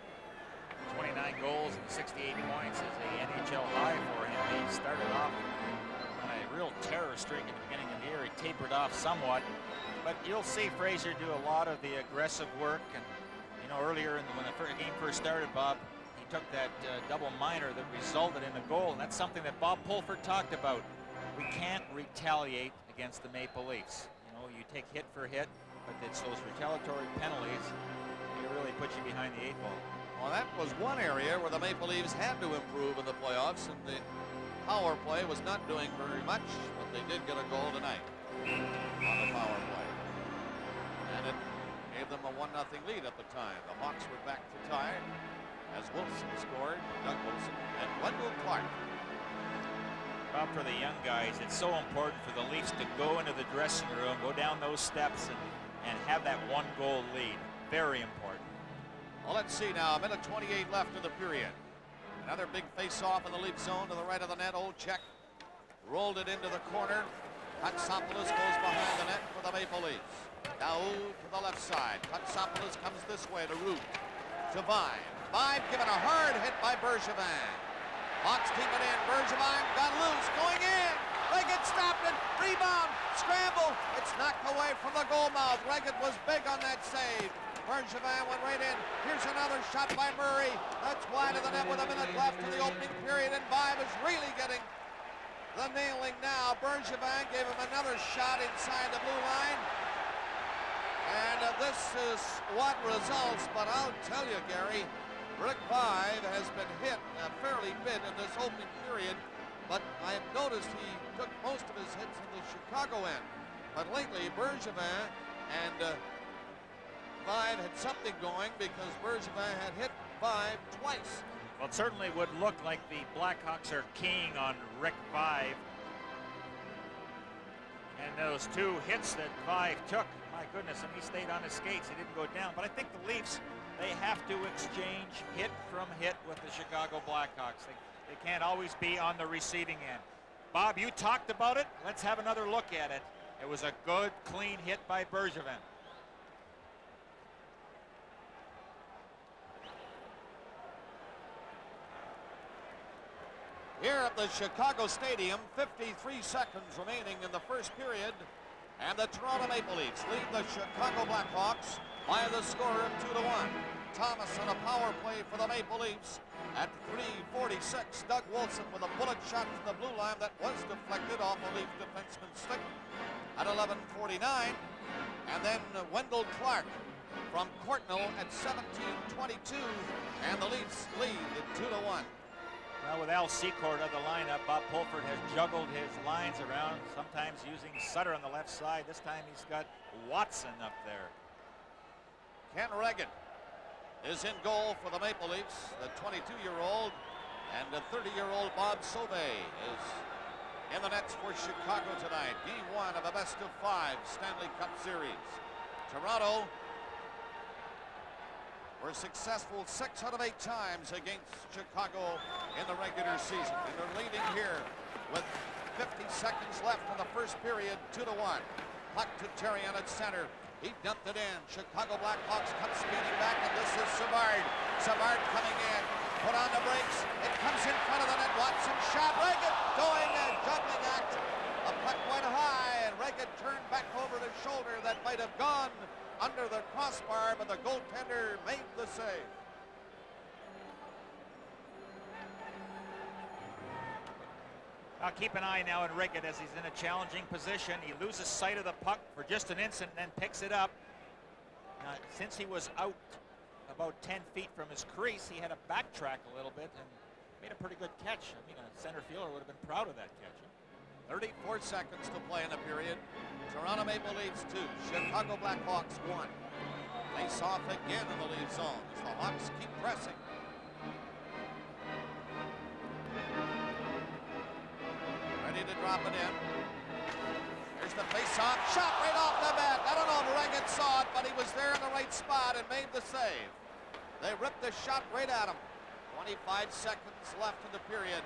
29 goals and 68 points is a NHL high for him. He started off on a real terror streak at the beginning of the year. He tapered off somewhat, but you'll see Fraser do a lot of the aggressive work. And you know, earlier when the game first started, Bob, he took that double minor that resulted in a goal, and that's something that Bob Pulford talked about. We can't retaliate against the Maple Leafs. You know, you take hit for hit, but it's those retaliatory penalties that really put you behind the 8 ball. Well, that was one area where the Maple Leafs had to improve in the playoffs, and the power play was not doing very much, but they did get a goal tonight on the power play. And it gave them a 1-0 lead at the time. The Hawks were back to tie as Wilson scored, Doug Wilson, and Wendell Clark. Bob, for the young guys, it's so important for the Leafs to go into the dressing room, go down those steps, and have that 1-goal lead. Very important. Well, let's see now. A minute 28 left in the period. Another big face-off in the Leaf zone to the right of the net. Olczyk rolled it into the corner. Katsopoulos goes behind the net for the Maple Leafs. Daoud to the left side. Katsopoulos comes this way to Root. To Vine. Vine given a hard hit by Bergevin. Hawks keep it in. Bergevin got loose. Going in. Reagan stopped it. Rebound. Scramble. It's knocked away from the goal mouth. Reagan was big on that save. Bergevin went right in. Here's another shot by Murray. That's wide of the net with a minute left in the opening period, and Vibe is really getting the nailing now. Bergevin gave him another shot inside the blue line. And this is what results, but I'll tell you, Gary, Rick Vibe has been hit a fairly bit in this opening period, but I've noticed he took most of his hits in the Chicago end. But lately, Bergevin and Vibe had something going, because Bergevin had hit Vibe twice. Well, it certainly would look like the Blackhawks are keying on Rick Vibe. And those 2 hits that Vibe took, my goodness, and he stayed on his skates. He didn't go down. But I think the Leafs, they have to exchange hit from hit with the Chicago Blackhawks. They can't always be on the receiving end. Bob, you talked about it. Let's have another look at it. It was a good, clean hit by Bergevin. Here at the Chicago Stadium, 53 seconds remaining in the first period, and the Toronto Maple Leafs lead the Chicago Blackhawks by the score of 2-1. Thomas on a power play for the Maple Leafs. At 3:46, Doug Wilson with a bullet shot from the blue line that was deflected off a Leaf defenseman's stick. At 11:49, and then Wendell Clark from Courtnall at 17:22, and the Leafs lead at 2-1. Well, with Al Secord on the lineup, Bob Pulford has juggled his lines around, sometimes using Sutter on the left side. This time he's got Watson up there. Ken Regan is in goal for the Maple Leafs, the 22-year-old, and the 30-year-old Bob Sauvé is in the nets for Chicago tonight. Game 1 of a best-of-5 Stanley Cup Series. Toronto were successful 6 out of 8 times against Chicago in the regular season, and they're leading here with 50 seconds left in the first period, 2-1. Puck to Terrien at center. He dumped it in. Chicago Blackhawks come speeding back, and this is Savard. Savard coming in. Put on the brakes. It comes in front of the net. Watson shot. Regan doing a juggling act. A puck went high, and Regan turned back over the shoulder. That might have gone under the crossbar, but the goaltender made the save. Now keep an eye now on Rickett as he's in a challenging position. He loses sight of the puck for just an instant and then picks it up. Now, since he was out about 10 feet from his crease, he had to backtrack a little bit and made a pretty good catch. I mean, a center fielder would have been proud of that catch. 34 seconds to play in the period. Toronto Maple Leafs 2, Chicago Blackhawks 1. Face off again in the lead zone as the Hawks keep pressing. Ready to drop it in. Here's the face-off. Shot right off the bat. I don't know if Regan saw it, but he was there in the right spot and made the save. They ripped the shot right at him. 25 seconds left in the period.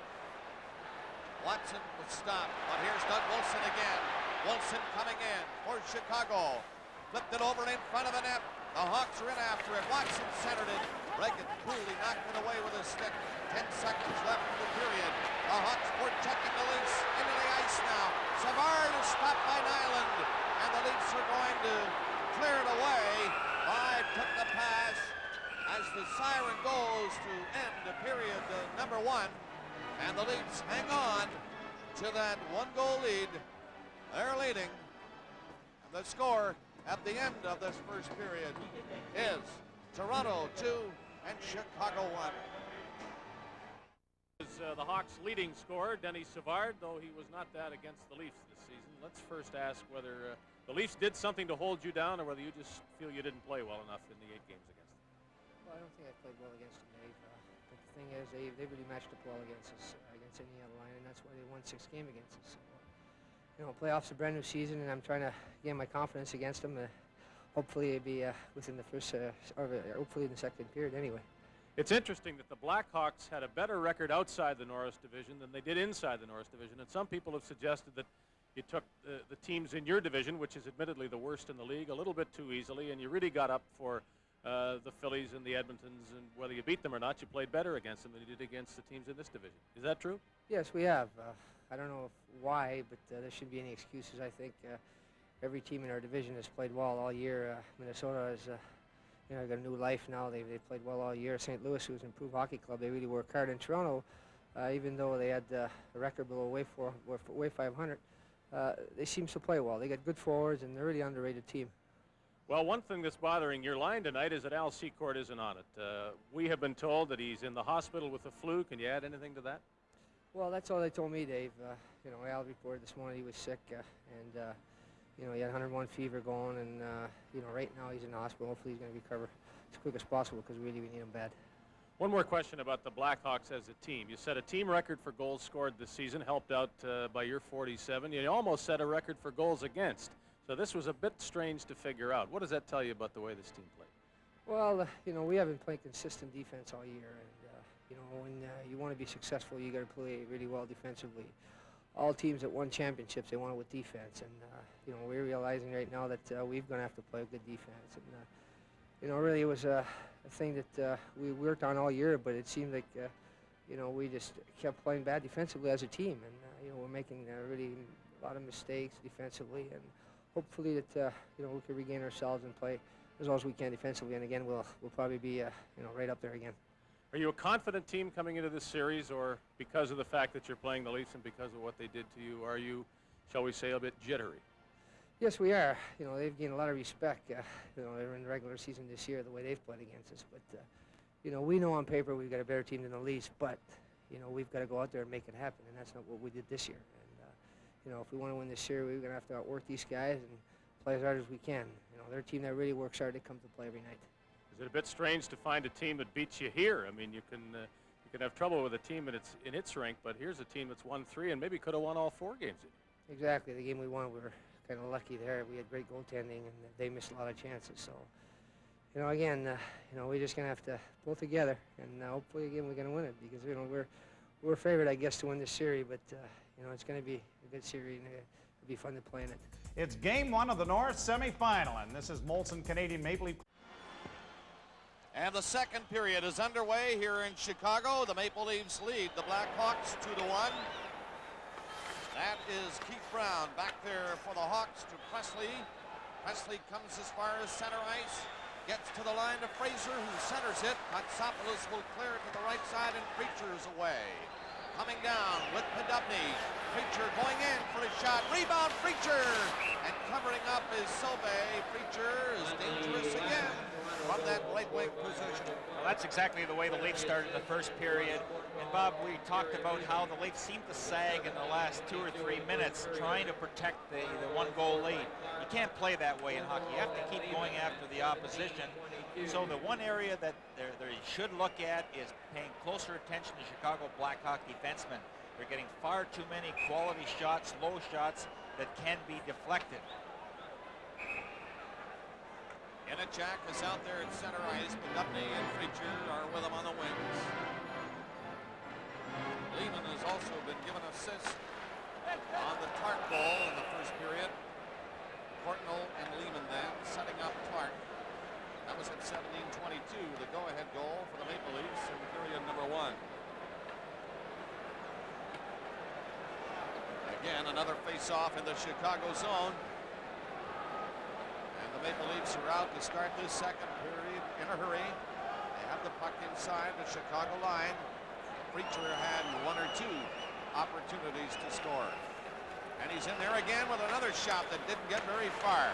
Watson was stopped, but here's Doug Wilson again. Wilson coming in for Chicago. Flipped it over in front of the net. The Hawks are in after it. Watson centered it. Regan coolly knocked it away with his stick. 10 seconds left in the period. The Hawks were checking the Leafs into the ice now. Savard is stopped by Nyland, and the Leafs are going to clear it away. Five took the pass as the siren goes to end the period number 1. And the Leafs hang on to that 1-goal lead. They're leading. And the score at the end of this first period is Toronto 2 and Chicago 1. The Hawks' leading scorer, Denny Savard, though he was not that against the Leafs this season. Let's first ask whether the Leafs did something to hold you down or whether you just feel you didn't play well enough in the 8 games against them. Well, I don't think I played well against them, Dave. But the thing is, they really matched up well against us, against any other line, and that's why they won 6 games against us. So, you know, playoffs a brand new season, and I'm trying to gain my confidence against them. Hopefully, it'll be within the first, hopefully in the second period anyway. It's interesting that the Blackhawks had a better record outside the Norris Division than they did inside the Norris Division, and some people have suggested that you took the teams in your division, which is admittedly the worst in the league, a little bit too easily, and you really got up for the Phillies and the Edmontons, and whether you beat them or not, you played better against them than you did against the teams in this division. Is that true? Yes, we have. I don't know why, but there shouldn't be any excuses. I think every team in our division has played well all year. Minnesota has got a new life now. They've played well all year. St. Louis, who's an improved hockey club, they really work hard. In Toronto, even though they had a record below way 500, they seem to play well. They got good forwards, and they're a really underrated team. Well, one thing that's bothering your line tonight is that Al Secord isn't on it. We have been told that he's in the hospital with the flu. Can you add anything to that? Well, that's all they told me, Dave. Al reported this morning he was sick, and he had 101 fever going, and right now he's in the hospital. Hopefully he's going to recover as quick as possible because really we need him bad. One more question about the Blackhawks as a team. You set a team record for goals scored this season, helped out by your 47. You almost set a record for goals against. So this was a bit strange to figure out. What does that tell you about the way this team played? Well, we haven't played consistent defense all year, and when you want to be successful, you got to play really well defensively. all teams that won championships, they won it with defense. And, you know, we're realizing right now that we're going to have to play good defense. And, you know, really it was a thing that we worked on all year, but it seemed like, you know, we just kept playing bad defensively as a team. And, you know, we're making really a lot of mistakes defensively. And hopefully that, you know, we can regain ourselves and play as well as we can defensively. And again, we'll probably be, you know, right up there again. Are you a confident team coming into this series, or because of the fact that you're playing the Leafs and because of what they did to you, are you, shall we say, a bit jittery? Yes, we are. You know, they've gained a lot of respect, you know, in the regular season this year, the way they've played against us. But, you know, we know on paper we've got a better team than the Leafs, but, you know, we've got to go out there and make it happen, and that's not what we did this year. And, you know, if we want to win this year, we're going to have to outwork these guys and play as hard as we can. You know, they're a team that really works hard. They come to play every night. Is it a bit strange to find a team that beats you here? I mean, you can have trouble with a team in its rank, but here's a team that's won 3 and maybe could have won all 4 games. Exactly. The game we won, we were kind of lucky there. We had great goaltending, and they missed a lot of chances. So, you know, again, you know, we're just gonna have to pull together, and hopefully, again, we're gonna win it because you know we're favored, I guess, to win this series. But you know, it's gonna be a good series, and it'll be fun to play in it. It's Game 1 of the North semifinal, and this is Molson Canadian Maple Leaf. And the second period is underway here in Chicago. The Maple Leafs lead the Blackhawks 2-1. That is Keith Brown back there for the Hawks to Presley. Presley comes as far as center ice, gets to the line to Fraser, who centers it. Katsopoulos will clear it to the right side, and Preacher's away. Coming down with Podubny. Preacher going in for a shot. Rebound, Preacher! And covering up is Sauvé. Preacher is dangerous again from that right wing position. Well, that's exactly the way the Leafs started the first period. And Bob, we talked about how the Leafs seemed to sag in the last 2 or 3 minutes trying to protect the 1-goal lead. You can't play that way in hockey. You have to keep going after the opposition. So the one area that they should look at is paying closer attention to Chicago Blackhawk defensemen. They're getting far too many quality shots, low shots that can be deflected. Jack is out there at center ice. Podubny and Preacher are with him on the wings. Lehman has also been given an assist on the Clark goal in the first period. Courtnall and Lehman then setting up Clark. That was at 17:22, the go-ahead goal for the Maple Leafs in period number 1. Again, another face-off in the Chicago zone. And the Maple Leafs are out to start this second period in a hurry. They have the puck inside the Chicago line. Preacher had 1 or 2 opportunities to score. And he's in there again with another shot that didn't get very far.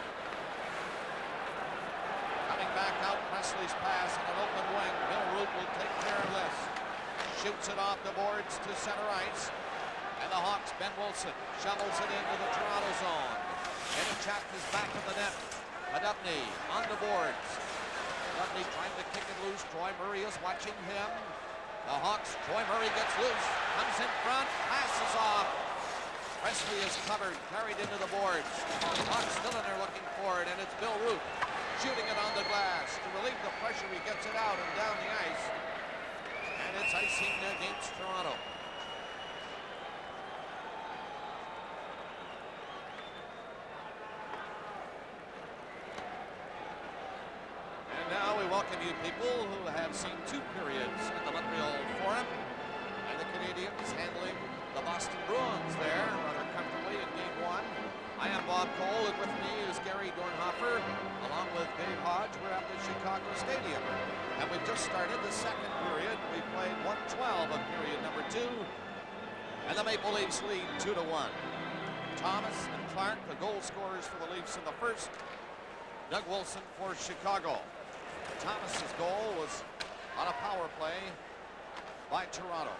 Coming back out, Presley's pass on an open wing. Bill Root will take care of this. Shoots it off the boards to center ice. And the Hawks, Ben Wilson, shovels it into the Toronto zone. Jack is back of the net. Podubny on the boards. Podubny trying to kick it loose. Troy Murray is watching him. The Hawks, Troy Murray gets loose, comes in front, passes off. Presley is covered, carried into the boards. Hawks still in there looking for it, and it's Bill Root shooting it on the glass. To relieve the pressure, he gets it out and down the ice. And it's icing against Toronto. And now we welcome you people who have seen 2 periods at the Montreal Forum. And the Canadians handling the Boston Bruins there rather comfortably in Game 1. I am Bob Cole, and with me is Gary Dornhofer, along with Dave Hodge. We're at the Chicago Stadium. And we've just started the second period. We played 1:12 of period number 2. And the Maple Leafs lead 2-1. Thomas and Clark, the goal scorers for the Leafs in the first. Doug Wilson for Chicago. Thomas's goal was on a power play by Toronto.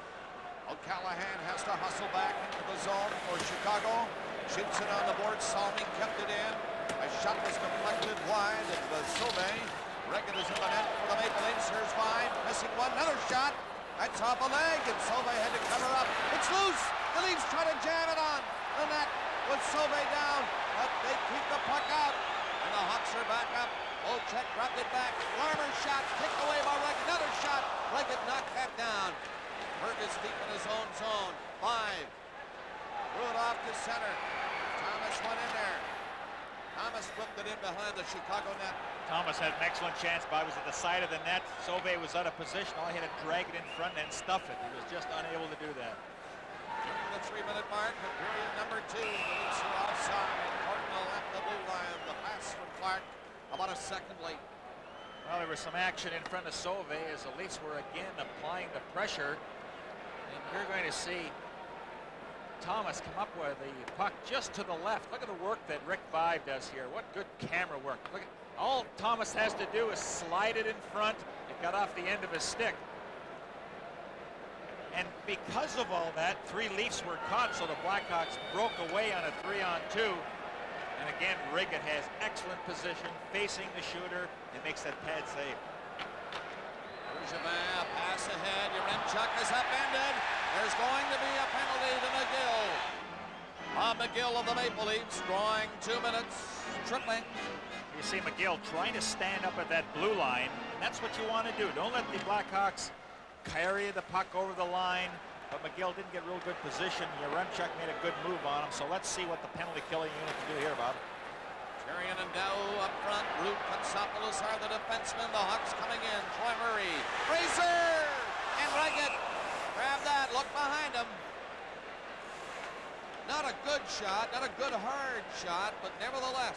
O'Callaghan has to hustle back into the zone for Chicago. Shoots it on the board. Salming kept it in. A shot was deflected wide. It was Sauvé. Regan is in the net for the Maple Leafs. Here's 5. Missing one. Another shot. That's off a leg, and Sauvé had to cover up. It's loose. The Leafs try to jam it on the net with Sauvé down, but they keep the puck out. And the Hawks are back up. Olczyk dropped it back. Larmer shot. Kicked away by Regan. Another shot. Regan knocked that down. Berg is deep in his own zone. 5. Threw it off to center. Thomas went in there. Thomas flipped it in behind the Chicago net. Thomas had an excellent chance, but was at the side of the net. Sauve was out of position. All he had to drag it in front and stuff it. He was just unable to do that. During the 3-minute mark of period number 2, the Leafs are offside. Cardinal at the blue line. The pass from Clark about a second late. Well, there was some action in front of Sauve as the Leafs were again applying the pressure. And you're going to see Thomas come up with the puck just to the left. Look at the work that Rick Vive does here. What good camera work. Look at, all Thomas has to do is slide it in front. It got off the end of his stick. And because of all that, 3 Leafs were caught, so the Blackhawks broke away on a 3-on-2. And again, Riggett has excellent position, facing the shooter, and makes that pad save. Bergevin, a pass ahead. Yaremchuk is upended. There's going to be a penalty to McGill. Bob McGill of the Maple Leafs drawing 2 minutes, tripling. You see McGill trying to stand up at that blue line, and that's what you want to do. Don't let the Blackhawks carry the puck over the line, but McGill didn't get real good position. Yaremchuk made a good move on him, so let's see what the penalty killing unit can do here, Bob. Therrien and Dow up front. Root Katsopoulos are the defensemen. The Hawks coming in. Troy Murray. Fraser! And Riggett. Grab that. Look behind him. Not a good shot. Not a good hard shot, but nevertheless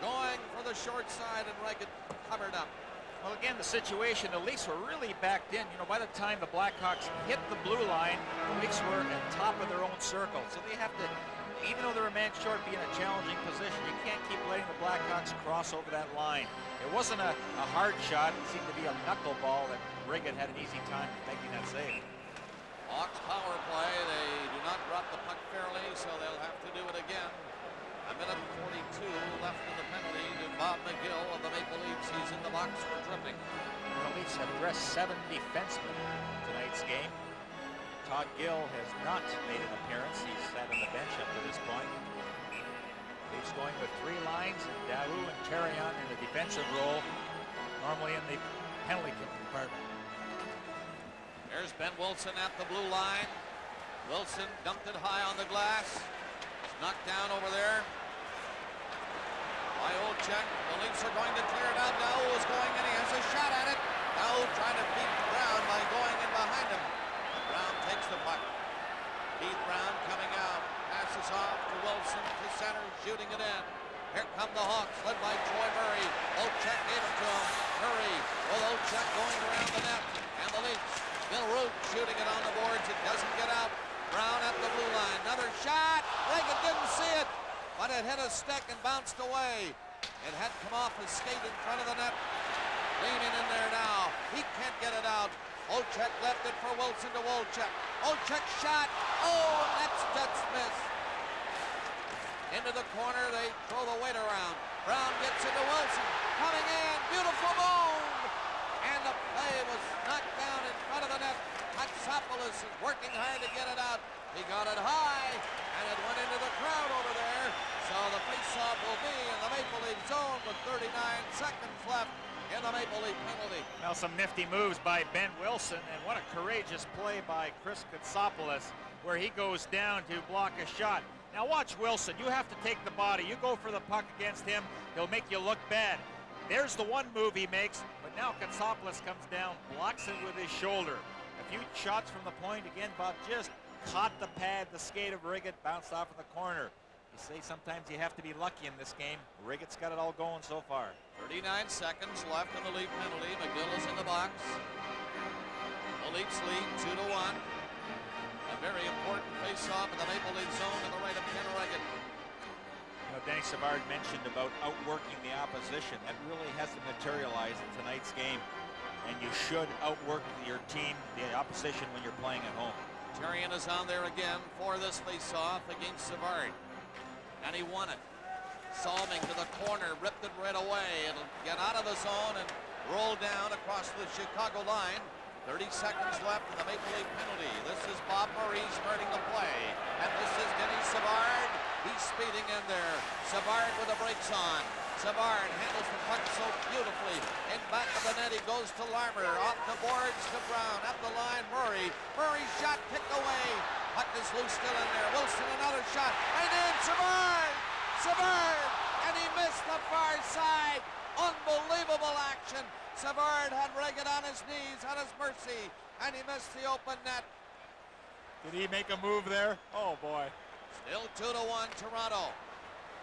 going for the short side, and Riggett covered up. Well, again, the situation, the Leafs were really backed in. You know, by the time the Blackhawks hit the blue line, the Leafs were at top of their own circle. So they have to, even though they're a man short, be in a challenging position. You can't keep letting the Blackhawks cross over that line. It wasn't a hard shot. It seemed to be a knuckleball that Riggett had an easy time making that save. Hawks power play. They do not drop the puck fairly, so they'll have to do it again. A minute and 42 left in the penalty to Bob McGill of the Maple Leafs. He's in the box for tripping. The Leafs have dressed 7 defensemen in tonight's game. Todd Gill has not made an appearance. He's sat on the bench up to this point. Leafs going with 3 lines, Daou and Therrien in the defensive role, normally in the penalty kill department. There's Ben Wilson at the blue line. Wilson dumped it high on the glass. It's knocked down over there by Olczyk. The Leafs are going to clear it out. Daou is going in. He has a shot at it. Daou trying to beat Brown by going in behind him. And Brown takes the puck. Keith Brown coming out. Passes off to Wilson to center, shooting it in. Here come the Hawks, led by Troy Murray. Olczyk gave it to him. Murray with Olczyk going around the net. And the Leafs. Bill Root shooting it on the boards. It doesn't get out. Brown at the blue line. Another shot. Riggett didn't see it, but it hit a stick and bounced away. It had come off his skate in front of the net. Leaning in there now. He can't get it out. Olczyk left it for Wilson to Olczyk. Olczyk shot. Oh, and that's just missed. Into the corner. They throw the weight around. Brown gets into Wilson. Coming in. Beautiful move. And the play was knocked down in front of the net. Katsopoulos is working hard to get it out. He got it high, and it went into the crowd over there. So the faceoff will be in the Maple Leaf zone with 39 seconds left in the Maple Leaf penalty. Now some nifty moves by Ben Wilson, and what a courageous play by Chris Katsopoulos, where he goes down to block a shot. Now watch Wilson. You have to take the body. You go for the puck against him, he'll make you look bad. There's the one move he makes, but now Katsopoulos comes down, blocks it with his shoulder. A few shots from the point. Again, Bob just caught the pad, the skate of Riggett, bounced off of the corner. You say sometimes you have to be lucky in this game. Riggett's got it all going so far. 39 seconds left in the Leaf penalty. McGill is in the box. The Leafs lead 2-1. A very important face-off in the Maple Leaf zone to the right of Ken Riggett. You know, Denny Savard mentioned about outworking the opposition. That really hasn't materialized in tonight's game. And you should outwork your team, the opposition, when you're playing at home. Therrien is on there again for this face-off against Savard. And he won it. Salming to the corner, ripped it right away. It'll get out of the zone and roll down across the Chicago line. 30 seconds left in the Maple Leaf penalty. This is Bob Murray starting the play. And this is Denny Savard. He's speeding in there. Savard with the brakes on. Savard handles the puck so beautifully. In back of the net, he goes to Larmer. Off the boards to Brown. Up the line, Murray. Murray's shot kicked away. Puck is loose still in there. Wilson, another shot. And in Savard! Savard! And he missed the far side. Unbelievable action. Savard had Reagan on his knees, at his mercy, and he missed the open net. Did he make a move there? Oh, boy. Still 2-1 Toronto.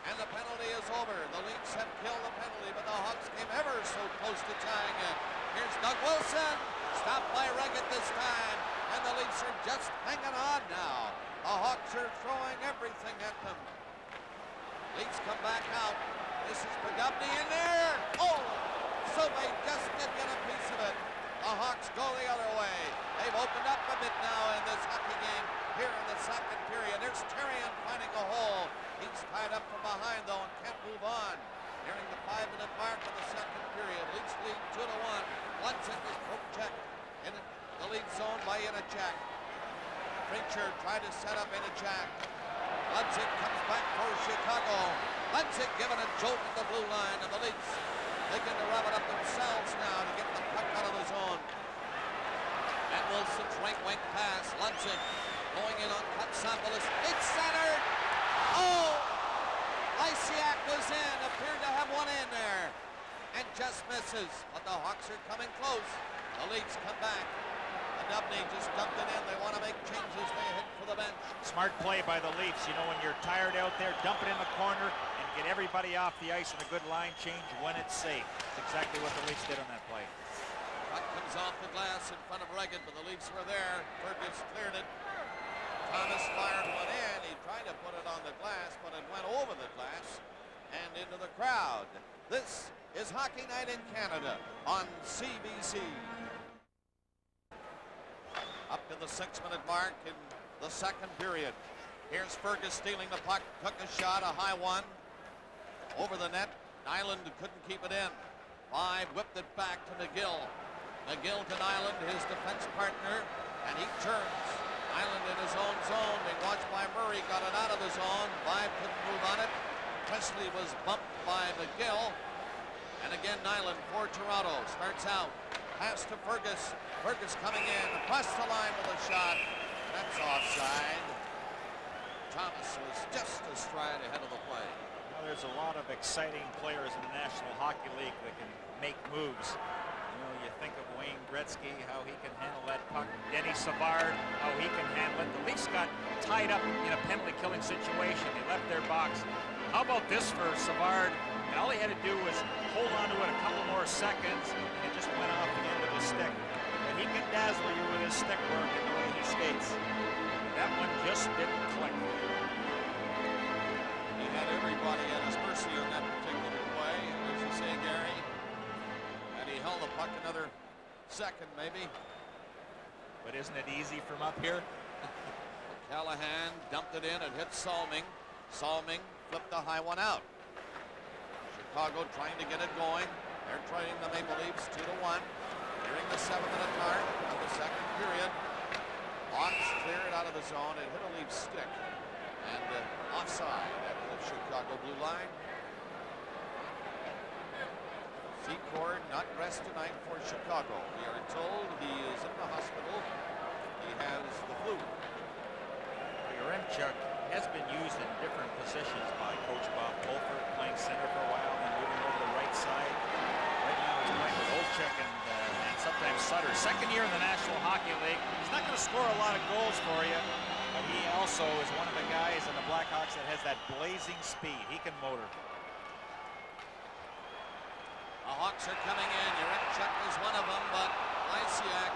And the penalty is over. The Leafs have killed the penalty, but the Hawks came ever so close to tying it. Here's Doug Wilson. Stopped by Reagan this time. And the Leafs are just hanging on now. The Hawks are throwing everything at them. Leafs come back out. This is Podubny in there. Oh! Somebody just did get a piece of it. The Hawks go the other way. They've opened up a bit now in this hockey game here in the second period. There's Terrian finding a hole. He's tied up from behind, though, and can't move on. Nearing the 5-minute mark of the second period. Leafs lead 2-1. Lunson is poke-checked in the lead zone by Inachak. Fincher tried to set up Inachak. Lunson comes back for Chicago. Lunson giving a jolt at the blue line, and the Leafs begin to rub it up themselves now to get the puck out of the zone. And Wilson's right wing pass. Lunson going in on Katsampoulos. It's centered. Oh! Lysiak was in, appeared to have one in there, and just misses. But the Hawks are coming close. The Leafs come back. Podubny just dumped it in. They want to make changes. They hit for the bench. Smart play by the Leafs. You know, when you're tired out there, dump it in the corner and get everybody off the ice in a good line change when it's safe. That's exactly what the Leafs did on that play. Puck comes off the glass in front of Reagan, but the Leafs were there. Fergus cleared it. Thomas fired one in. He tried to put it on the glass, but it went over the glass and into the crowd. This is Hockey Night in Canada on CBC. Up to the 6-minute mark in the second period. Here's Fergus stealing the puck. Took a shot, a high one. Over the net. Nyland couldn't keep it in. Five whipped it back to McGill. McGill to Nyland, his defense partner, and he turns. Nyland in his own zone, being watched by Murray, got it out of the zone. Five couldn't move on it. Presley was bumped by McGill. And again, Nyland for Toronto. Starts out. Pass to Fergus. Fergus coming in, across the line with a shot. That's offside. Thomas was just a stride ahead of the play. Well, there's a lot of exciting players in the National Hockey League that can make moves. You know, you think of Wayne Gretzky, how he can handle that puck. Denny Savard, how he can handle it. The Leafs got tied up in a penalty-killing situation. They left their box. How about this for Savard? And all he had to do was hold on to it a couple more seconds, and it just went off the end of his stick. He can dazzle you with his stick work and the way he skates. That one just didn't click. He had everybody at his mercy on that particular play, as you say, Gary. And he held the puck another second, maybe. But isn't it easy from up here? Callahan dumped it in. It hit Salming. Salming flipped the high one out. Chicago trying to get it going. They're trailing the Maple Leafs 2-1. During the 7-minute mark of the second period, Hawks cleared out of the zone. It hit a Leafs stick and offside at the Chicago blue line. Secord not rest tonight for Chicago. We are told he is in the hospital. He has the flu. Yaremchuk has been used in different positions by Coach Bob Pulford, playing center for a while, then moving over the right side. Right now he's playing with Olczyk and sometimes Sutter. Second year in the National Hockey League. He's not going to score a lot of goals for you, but he also is one of the guys in the Blackhawks that has that blazing speed. He can motor. The Hawks are coming in. Yaremchuk was one of them, but Lysiak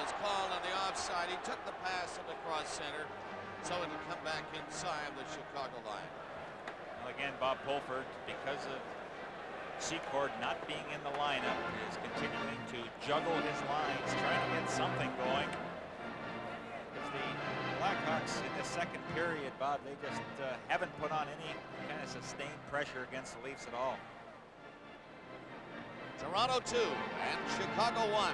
was called on the offside. He took the pass in the cross center, so it'll come back inside the Chicago line. Well, again, Bob Pulford, because of Secord not being in the lineup, is continuing to juggle his lines, trying to get something going. Because the Blackhawks in the second period, Bob, they just haven't put on any kind of sustained pressure against the Leafs at all. Toronto 2 and Chicago 1.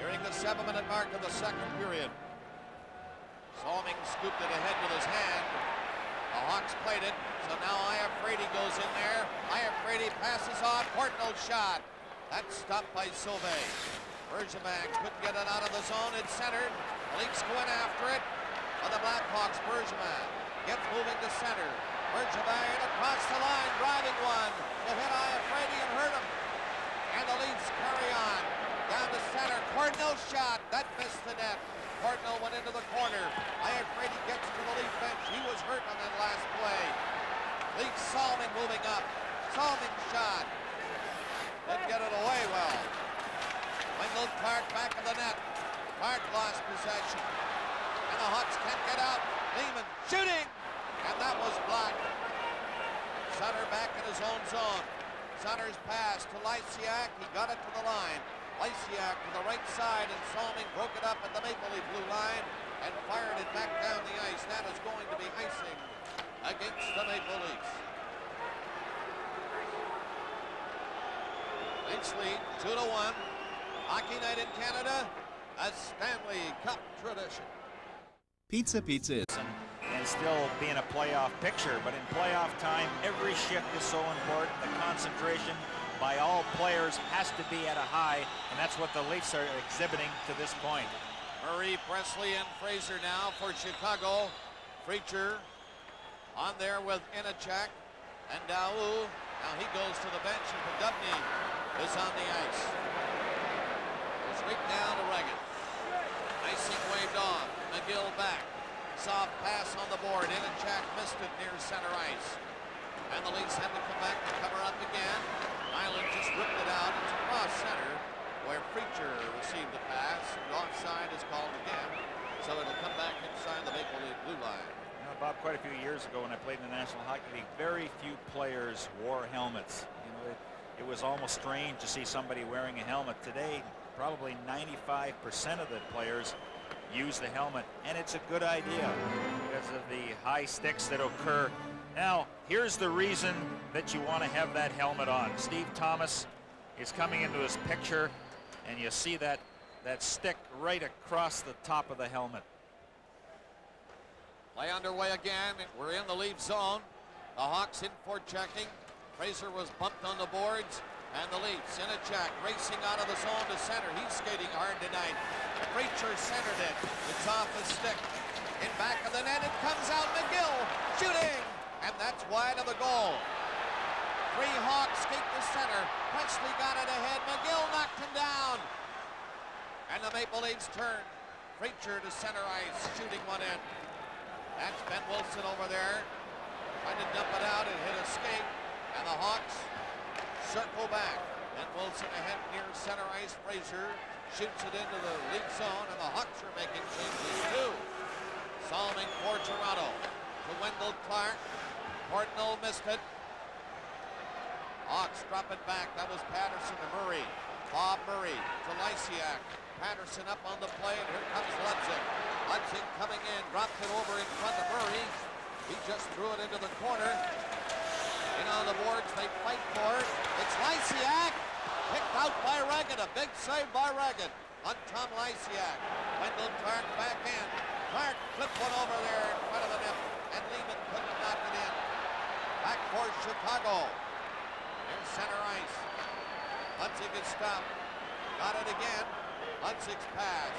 Nearing the 7-minute mark of the second period. Salming scooped it ahead with his hand. The Hawks played it, so now Iafrate goes in there. Iafrate passes off, Portnoy's shot. That's stopped by Sauvé. Bergevin couldn't get it out of the zone. It's centered. The Leafs go in after it. But the Blackhawks, Bergevin gets moving to center. Bergevin across the line, driving one. It hit Iafrate and hurt him. And the Leafs carry on. Down to center. Cordnell's shot. That missed the net. Cordnell went into the corner. Iafrate gets to the Leaf bench. He was hurt on that last play. Leafs Salming moving up. Salming shot. Didn't get it away well. Wendell Clark back of the net. Clark lost possession. And the Hawks can't get out. Lehman shooting. And that was blocked. Sutter back in his own zone. Sutter's pass to Lysiak. He got it to the line. Lysiak to the right side, and Salming broke it up at the Maple Leaf blue line and fired it back down the ice. That is going to be icing against the Maple Leafs. Leafs lead 2-1. Hockey night in Canada, a Stanley Cup tradition. Pizza is. And still being a playoff picture, but in playoff time, every shift is so important. The concentration by all players has to be at a high, and that's what the Leafs are exhibiting to this point. Murray, Presley, and Fraser now for Chicago. Freacher on there with Inachek and Daou. Now he goes to the bench, and Podubny is on the ice. Straight down to Reagan. Icing waved off. McGill back. Soft pass on the board. Inachek missed it near center ice. And the Leafs had to come back to cover up again. Island just ripped it out. It's across center where Freacher received the pass. And offside is called again. So it'll come back inside the Maple Leaf blue line. You know, Bob, quite a few years ago when I played in the National Hockey League, very few players wore helmets. You know, it was almost strange to see somebody wearing a helmet. Today, probably 95% of the players use the helmet, and it's a good idea because of the high sticks that occur. Now, here's the reason that you want to have that helmet on. Steve Thomas is coming into his picture, and you see that stick right across the top of the helmet. Play underway again. We're in the Leaf zone. The Hawks in for checking. Fraser was bumped on the boards, and the Leafs in a check, racing out of the zone to center. He's skating hard tonight. Preacher centered it. It's off the stick. In back of the net, it comes out. McGill shooting, and that's wide of the goal. Three Hawks skate to center. Presley got it ahead. McGill knocked him down, and the Maple Leafs turn. Preacher to center ice, shooting one in. That's Ben Wilson over there, trying to dump it out. It hit a skate, and the Hawks circle back. Ben Wilson ahead near center ice. Fraser shoots it into the Leaf zone, and the Hawks are making changes too. Salming for Toronto to Wendell Clark. Cordnell missed it. Hawks drop it back. That was Patterson to Murray. Bob Murray to Lysiak. Patterson up on the play, and here comes Lutzig. Lutzig coming in, dropped it over in front of Murray. He just threw it into the corner. In on the boards, they fight for it. It's Lysiak. Picked out by Reagan. A big save by Reagan on Tom Lysiak. Wendell Clark back in. Clark flipped one over there in front of the net, and Lehman couldn't knock it in. Back for Chicago. In center ice. Lutzig is stopped. Got it again. Lutzig's pass.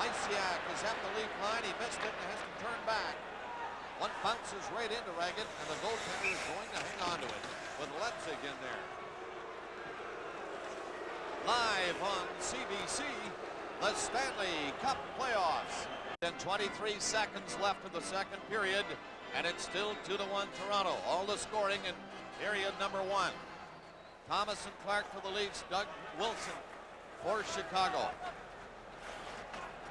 Lysiak is at the Leaf line. He missed it and has to turn back. One bounces right into Reagan, and the goaltender is going to hang on to it with Lutzig in there. Live on CBC, the Stanley Cup playoffs. And 23 seconds left of the second period, and it's still 2-1 Toronto. All the scoring in period number one. Thomas and Clark for the Leafs. Doug Wilson for Chicago.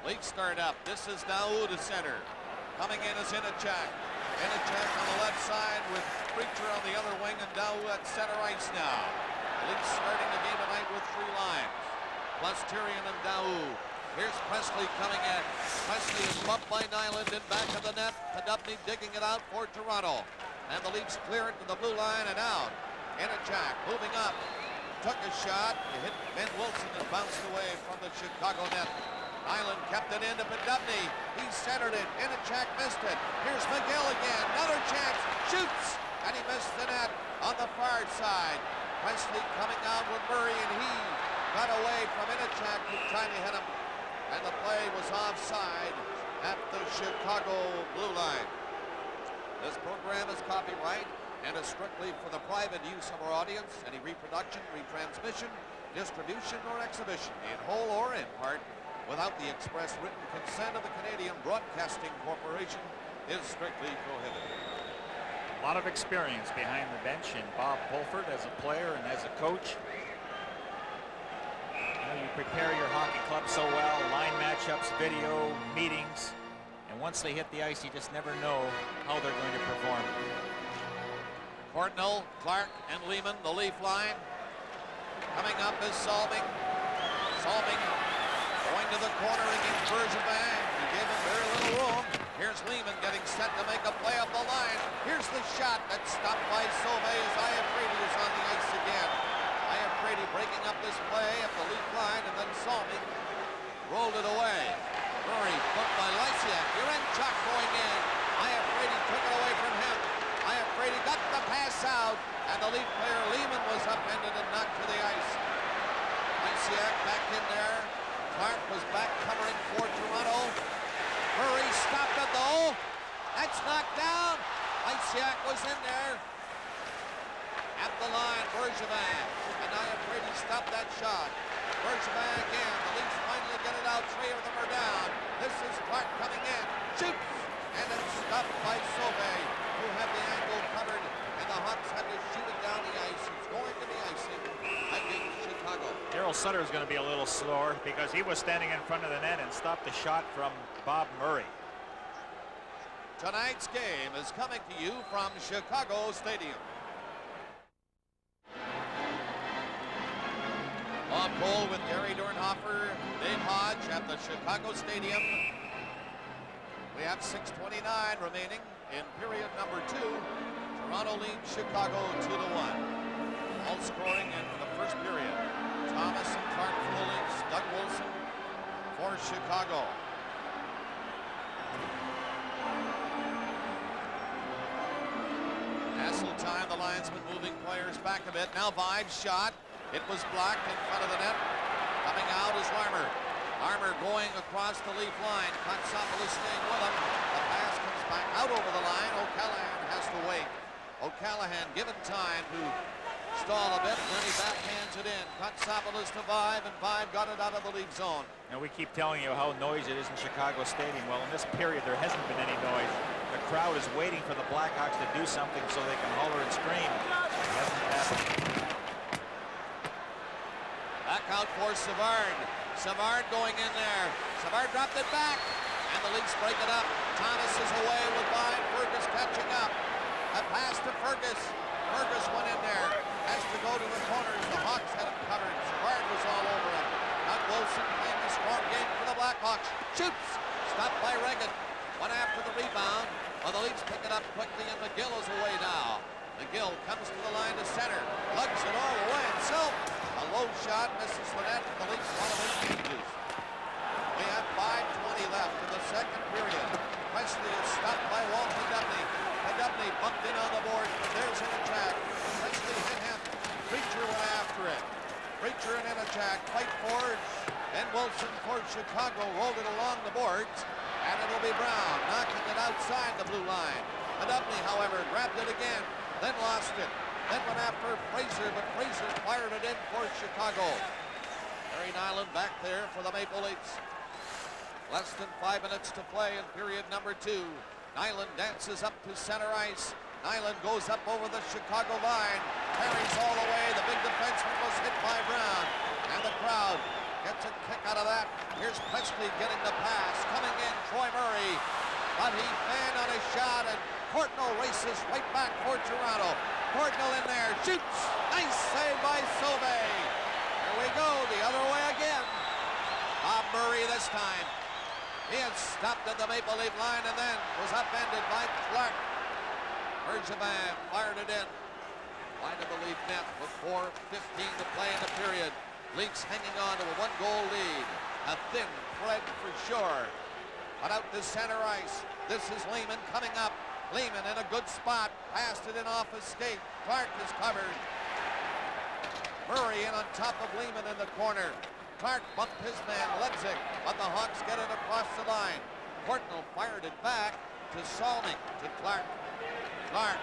Leafs start up. This is Daou to center. Coming in is Inachek. Inachek on the left side with Preacher on the other wing, and Daou at center ice now. The Leafs starting the game tonight with three lines, plus Tyrion and Daou. Here's Presley coming in. Presley is bumped by Nyland in back of the net. Podubny digging it out for Toronto. And the Leafs clear it to the blue line and out. Inachek moving up. Took a shot. It hit Ben Wilson and bounced away from the Chicago net. Nyland kept it into Podubny. He centered it. Inachek missed it. Here's McGill again. Another chance. Shoots. And he missed the net on the far side. Presley coming out with Murray, and he got away from Inachak, who tried to hit him, and the play was offside at the Chicago blue line. This program is copyright and is strictly for the private use of our audience. Any reproduction, retransmission, distribution, or exhibition, in whole or in part, without the express written consent of the Canadian Broadcasting Corporation, is strictly prohibited. A lot of experience behind the bench in Bob Pulford as a player and as a coach. You prepare your hockey club so well, line matchups, video, meetings, and once they hit the ice, you just never know how they're going to perform. Courtnall, Clark, and Lehman, the Leaf line. Coming up is Salming. Salming going to the corner against Bergevin. He gave him very little room. Here's Lehman getting set to make a play up the line. Here's the shot that's stopped by Sauvé as Iafrate is on the ice again. Iafrate breaking up this play up the Leaf line, and then Salming rolled it away. Murray booked by Lysiak. Urenchuk going in. Iafrate took it away from him. Iafrate got the pass out, and the Leaf player Lehman was upended and knocked to the ice. Lysiak back in there. Clark was back covering for Toronto. Murray stopped it though. That's knocked down. Lysiak was in there. At the line, Bergevin. And Iafrate stopped that shot. Bergevin again. The Leafs finally get it out. Three of them are down. This is Clark coming in. Shoots! And it's stopped by Sauvé, who had the angle covered. And the Hawks had to shoot it down the ice. It's going to be icing against Chicago. Daryl Sutter is going to be a little slower because he was standing in front of the net and stopped the shot from Bob Murray. Tonight's game is coming to you from Chicago Stadium. Bob Cole with Gary Dornhofer, Dave Hodge at the Chicago Stadium. We have 6:29 remaining in period number 2. Toronto leads Chicago 2-1. All scoring in the first period. Thomas and Clark for the Leafs. Doug Wilson for Chicago. Hassel time, the linesman moving players back a bit. Now Vive's shot. It was blocked in front of the net. Coming out is Larmer. Larmer going across the Leaf line. Kotsopoulos staying with him. The pass comes back out over the line. O'Callaghan has to wait. O'Callaghan given time to stall a bit, and then he backhands it in. Kotsopoulos to Vive, and Vive got it out of the Leaf zone. And we keep telling you how noisy it is in Chicago Stadium. Well, in this period, there hasn't been any noise. The crowd is waiting for the Blackhawks to do something so they can holler and scream. It hasn't happened. Back out for Savard. Savard going in there. Savard dropped it back, and the Leafs break it up. Thomas is away with Vive. Fergus catching up. A pass to Fergus. Fergus went in there. Has to go to the corners. The Hawks had him covered. Savard was all over him. Doug Wilson playing the strong game for the Blackhawks. Shoots. Stopped by Reagan. Went after the rebound. Well, the Leafs pick it up quickly, and McGill is away now. McGill comes to the line to center. Lugs it all the way himself. A low shot misses the net. The Leafs want to make changes. We have 5:20 left in the second period. Presley is stopped by Walter Dubney. Dubney bumped in on the board, but there's Inachak. Presley hit him. Preacher went after it. Preacher and Inachak fight forward. Ben Wilson for Chicago rolled it along the boards, and it'll be Brown knocking it outside the blue line. Dubney, however, grabbed it again, then lost it. Then went after Fraser, but Fraser fired it in for Chicago. Barry Nyland back there for the Maple Leafs. Less than 5 minutes to play in period number 2. Nyland dances up to center ice. Nyland goes up over the Chicago line. Carries all the way. The big defenseman was hit by Brown. And the crowd gets a kick out of that. Here's Presley getting the pass. Coming in, Troy Murray. But he fanned on a shot, and Courtnall races right back for Toronto. Courtnall in there, shoots! Nice save by Sauvé. Here we go, the other way again. Bob Murray this time. He had stopped at the Maple Leaf line and then was upended by Clark. Bergevin fired it in. Line of the Leaf net with 4:15 to play in the period. Leafs hanging on to a 1-goal lead. A thin thread for sure. But out to center ice. This is Lehman coming up. Lehman in a good spot. Passed it in off his skate. Clark is covered. Murray in on top of Lehman in the corner. Clark bumped his man, Ledzik, but the Hawks get it across the line. Portnoy fired it back to Salming, to Clark. Clark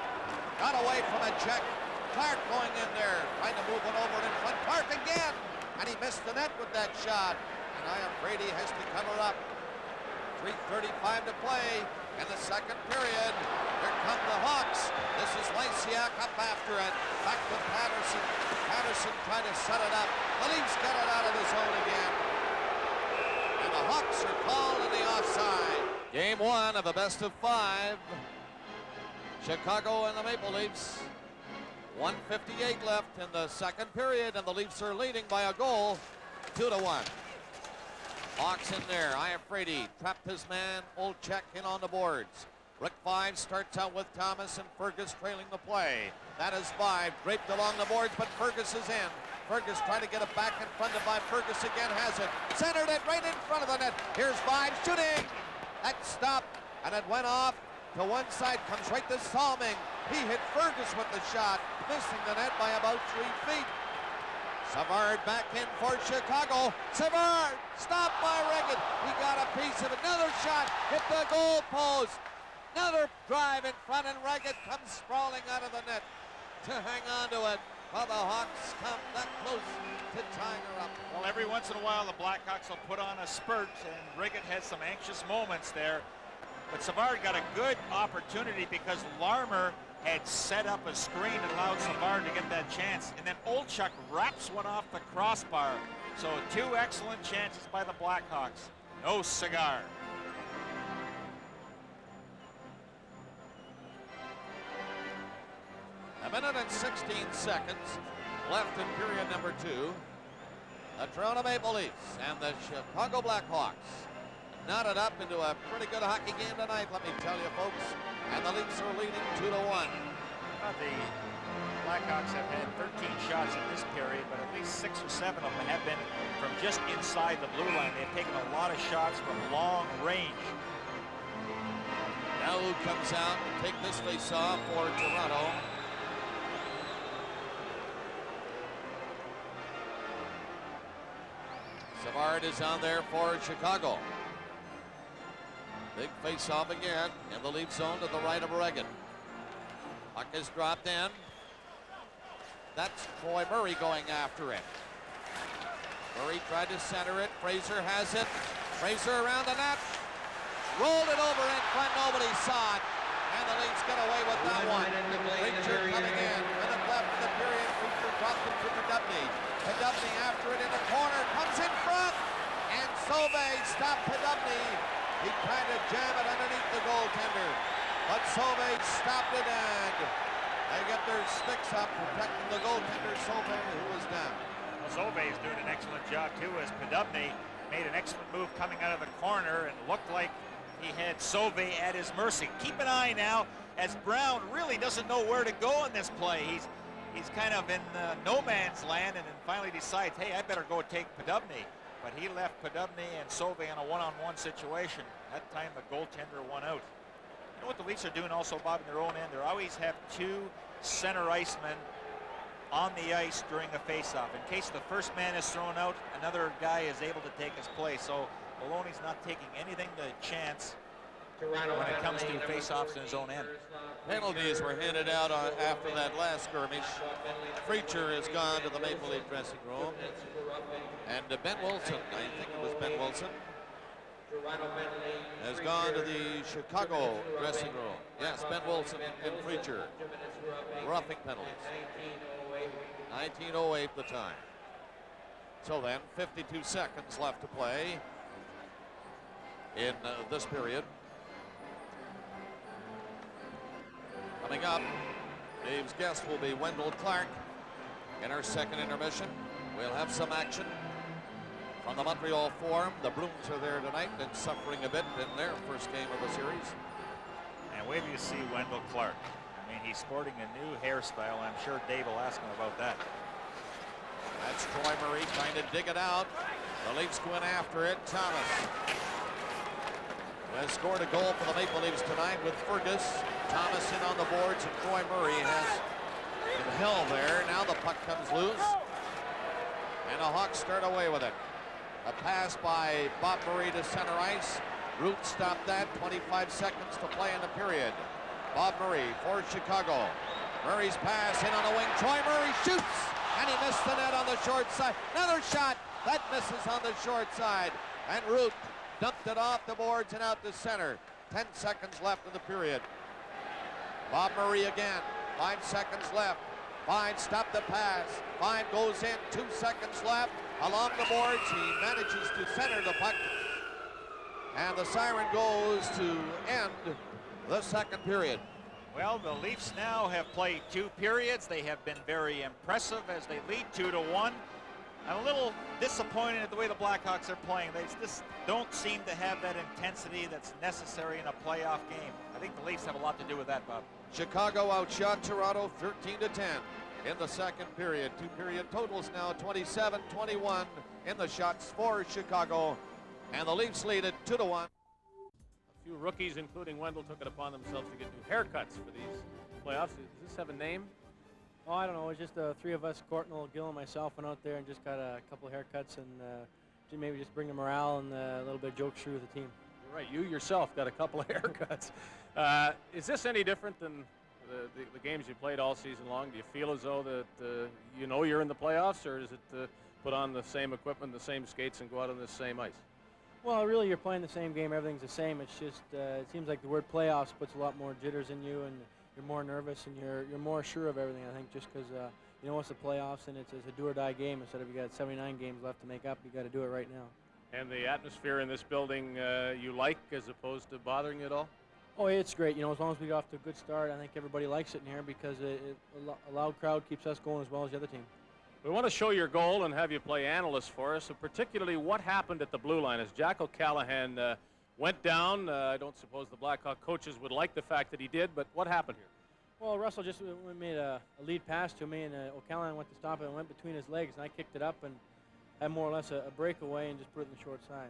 got away from a check. Clark going in there, trying to move it over in front. Clark again, and he missed the net with that shot. And Brady has to cover up. 3:35 to play in the second period. Here come the Hawks. This is Lysiak up after it. Back to Patterson. Patterson trying to set it up. The Leafs get it out of the zone again. And the Hawks are called in the offside. Game 1 of a best of 5. Chicago and the Maple Leafs. 1:58 left in the second period, and the Leafs are leading by a goal, 2-1. Hawks in there. Iafrate trapped his man. Olczyk in on the boards. Rick 5 starts out with Thomas and Fergus trailing the play. That is 5 draped along the boards, but Fergus is in. Fergus trying to get it back in front of 5. Fergus again has it. Centered it right in front of the net. Here's 5 shooting. That stopped, and it went off to one side. Comes right to Salming. He hit Fergus with the shot, missing the net by about 3 feet. Savard back in for Chicago. Savard stopped by Regan. He got a piece of it. Another shot hit the goal post. Another drive in front, and Regan comes sprawling out of the net to hang on to it. While the Hawks come that close to tying her up. Well, every once in a while the Blackhawks will put on a spurt, and Riggett has some anxious moments there. But Savard got a good opportunity because Larmer had set up a screen and allowed Savard to get that chance. And then Olczyk wraps one off the crossbar. So 2 excellent chances by the Blackhawks. No cigar. A minute and 16 seconds left in period number 2. The Toronto Maple Leafs and the Chicago Blackhawks knotted up into a pretty good hockey game tonight, let me tell you, folks. And the Leafs are leading 2-1. The Blackhawks have had 13 shots in this period, but at least 6 or 7 of them have been from just inside the blue line. They've taken a lot of shots from long range. Now who comes out to take this face-off for Toronto? Savard is on there for Chicago. Big face-off again in the Leaf zone to the right of Regan. Puck is dropped in. That's Troy Murray going after it. Murray tried to center it. Fraser has it. Fraser around the net. Rolled it over in front. Nobody saw it. And the Leafs get away with that one. Preacher coming in. Minute left in the period. Preacher dropped it to Podubny. Podubny after it in the corner. Comes in front. And Sauvé stopped Podubny. He tried to jam it underneath the goaltender. But Sauvé stopped it, and they get their sticks up protecting the goaltender, Sauvé, who was down. Well, Sauvé is doing an excellent job, too, as Podubny made an excellent move coming out of the corner and looked like he had Sauvé at his mercy. Keep an eye now, as Brown really doesn't know where to go in this play. He's kind of in no man's land, and then finally decides, hey, I better go take Podubny. But he left Podubny and Sauvé in a one-on-one situation. That time the goaltender won out. You know what the Leafs are doing also, Bob, in their own end? They always have 2 center icemen on the ice during a face-off. In case the first man is thrown out, another guy is able to take his place. So Maloney's not taking anything to chance when it comes to face-offs in his own end. Penalties were handed out after that last skirmish. Preacher has gone to the Maple Leaf dressing room. And Ben Wilson, I think it was Ben Wilson, has gone to the Chicago dressing room. Yes, Ben Wilson and Preacher. Roughing penalties. 19:08 the time. So then, 52 seconds left to play in this period. Coming up, Dave's guest will be Wendell Clark in our second intermission. We'll have some action from the Montreal Forum. The Bruins are there tonight and suffering a bit in their first game of the series. And wait till you see Wendell Clark. I mean, he's sporting a new hairstyle. I'm sure Dave will ask him about that. That's Troy Murray trying to dig it out. The Leafs going after it. Thomas has scored a goal for the Maple Leafs tonight with Fergus. Thomas in on the boards, and Troy Murray has been held there. Now the puck comes loose. And the Hawks start away with it. A pass by Bob Murray to center ice. Root stopped that. 25 seconds to play in the period. Bob Murray for Chicago. Murray's pass in on the wing. Troy Murray shoots, and he missed the net on the short side. Another shot that misses on the short side, and Root dumped it off the boards and out to center. 10 seconds left in the period. Bob Murray again. 5 seconds left. Fine, stop the pass. Fine goes in. 2 seconds left. Along the boards, he manages to center the puck. And the siren goes to end the second period. Well, the Leafs now have played 2 periods. They have been very impressive as they lead 2-1. I'm a little disappointed at the way the Blackhawks are playing. They just don't seem to have that intensity that's necessary in a playoff game. I think the Leafs have a lot to do with that, Bob. Chicago outshot Toronto 13-10 in the second period. 2-period totals now 27-21 in the shots for Chicago. And the Leafs lead it 2-1. A few rookies, including Wendell, took it upon themselves to get new haircuts for these playoffs. Does this have a name? Oh, I don't know. It's just 3 of us, Courtnall, Gil, and myself, went out there and just got a couple of haircuts and maybe just bring the morale and a little bit of jokes through with the team. You're right. You yourself got a couple of haircuts. Is this any different than the games you played all season long? Do you feel as though that you know you're in the playoffs, or is it put on the same equipment, the same skates, and go out on the same ice? Well, really, you're playing the same game. Everything's the same. It's just it seems like the word playoffs puts a lot more jitters in you, and you're more nervous, and you're more sure of everything. I think just because you know it's the playoffs, and it's a do-or-die game. Instead of you got 79 games left to make up, you got to do it right now. And the atmosphere in this building you like, as opposed to bothering you at all? Oh, it's great. You know, as long as we get off to a good start, I think everybody likes it in here because a loud crowd keeps us going as well as the other team. We want to show your goal and have you play analyst for us, so particularly what happened at the blue line as Jack O'Callahan went down. I don't suppose the Blackhawk coaches would like the fact that he did, but what happened here? Well, Russell just made a lead pass to me, and O'Callahan went to stop it and went between his legs, and I kicked it up and had more or less a breakaway and just put it in the short side.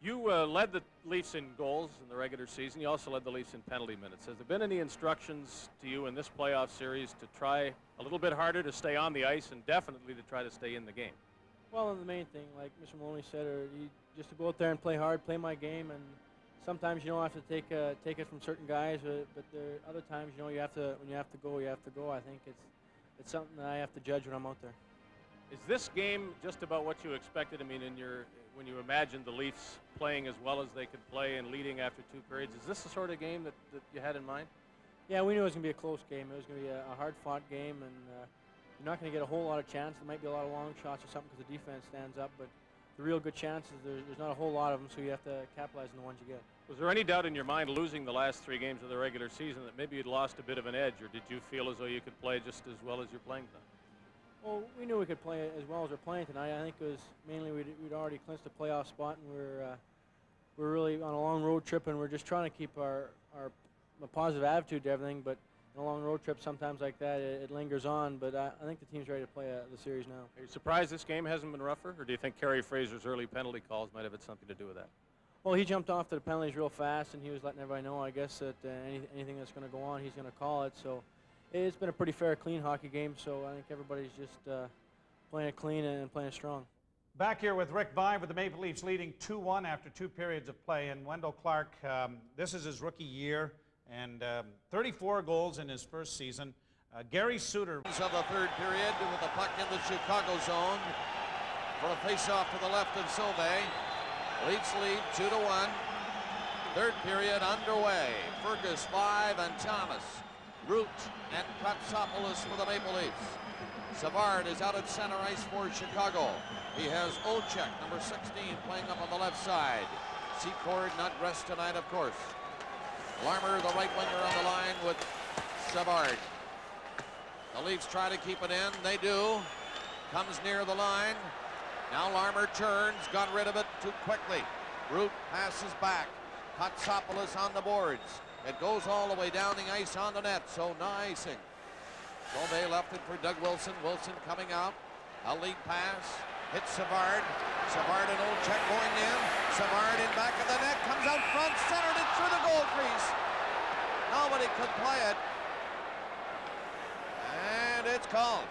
You led the Leafs in goals in the regular season. You also led the Leafs in penalty minutes. Has there been any instructions to you in this playoff series to try a little bit harder to stay on the ice and definitely to try to stay in the game? Well, the main thing, like Mr. Maloney said, just to go out there and play hard, play my game, and sometimes you don't have to take it from certain guys, but there are other times, you know, when you have to go, you have to go. I think it's something that I have to judge when I'm out there. Is this game just about what you expected? I mean, when you imagined the Leafs playing as well as they could play and leading after 2 periods, is this the sort of game that you had in mind? Yeah, we knew it was going to be a close game. It was going to be a hard-fought game, and you're not going to get a whole lot of chance. There might be a lot of long shots or something because the defense stands up, but the real good chances, there's not a whole lot of them, so you have to capitalize on the ones you get. Was there any doubt in your mind losing the last 3 games of the regular season that maybe you'd lost a bit of an edge, or did you feel as though you could play just as well as you're playing tonight? Well, we knew we could play as well as we're playing tonight. I think it was mainly we'd already clinched a playoff spot, and we're really on a long road trip, and we're just trying to keep our positive attitude to everything. But on a long road trip, sometimes like that, it lingers on. But I think the team's ready to play the series now. Are you surprised this game hasn't been rougher, or do you think Kerry Fraser's early penalty calls might have had something to do with that? Well, he jumped off to the penalties real fast, and he was letting everybody know, I guess, that anything that's going to go on, he's going to call it. So it's been a pretty fair, clean hockey game. So I think everybody's just playing it clean and playing it strong. Back here with Rick Vaive with the Maple Leafs leading 2-1 after 2 periods of play. And Wendell Clark, this is his rookie year, and 34 goals in his first season. Gary Suter. Of the third period with the puck in the Chicago zone for a face-off to the left of Sauvé. Leafs lead 2-1. Third period underway. Fergus 5 and Thomas. Root and Katsopoulos for the Maple Leafs. Savard is out at center ice for Chicago. He has Olchek, number 16, playing up on the left side. Secord not dressed tonight, of course. Larmer, the right winger, on the line with Savard. The Leafs try to keep it in. They do. Comes near the line. Now Larmer turns, got rid of it too quickly. Root passes back. Katsopoulos on the boards. It goes all the way down the ice on the net, so no icing. Sauvé left it for Doug Wilson. Wilson coming out. A lead pass. Hits Savard. Savard and Olchek going in. Savard in back of the net. Comes out front. Centered it through the goal crease. Nobody could play it. And it's called.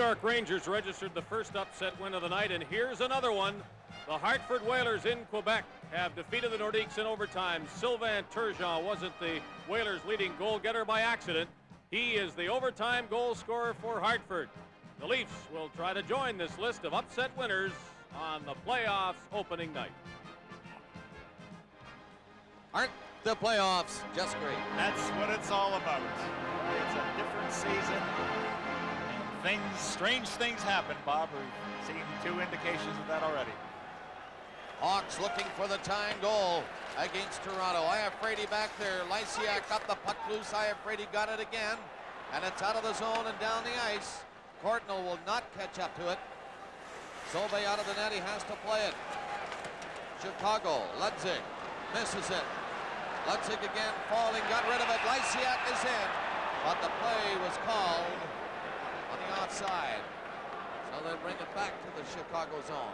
York Rangers registered the first upset win of the night, and here's another one. The Hartford Whalers in Quebec have defeated the Nordiques in overtime. Sylvain Turgeon wasn't the Whalers' leading goal getter by accident. He is the overtime goal scorer for Hartford. The Leafs will try to join this list of upset winners on the playoffs opening night. Aren't the playoffs just great? That's what it's all about. It's a different season. Strange things happen, Bob. We've seen 2 indications of that already. Hawks looking for the tying goal against Toronto. Iafrate back there. Lysiak got the puck loose. Iafrate got it again. And it's out of the zone and down the ice. Courtnall will not catch up to it. Sauvé out of the net. He has to play it. Chicago. Ludzig misses it. Ludzig again falling. Got rid of it. Lysiak is in. But the play was called on the offside. So they bring it back to the Chicago zone.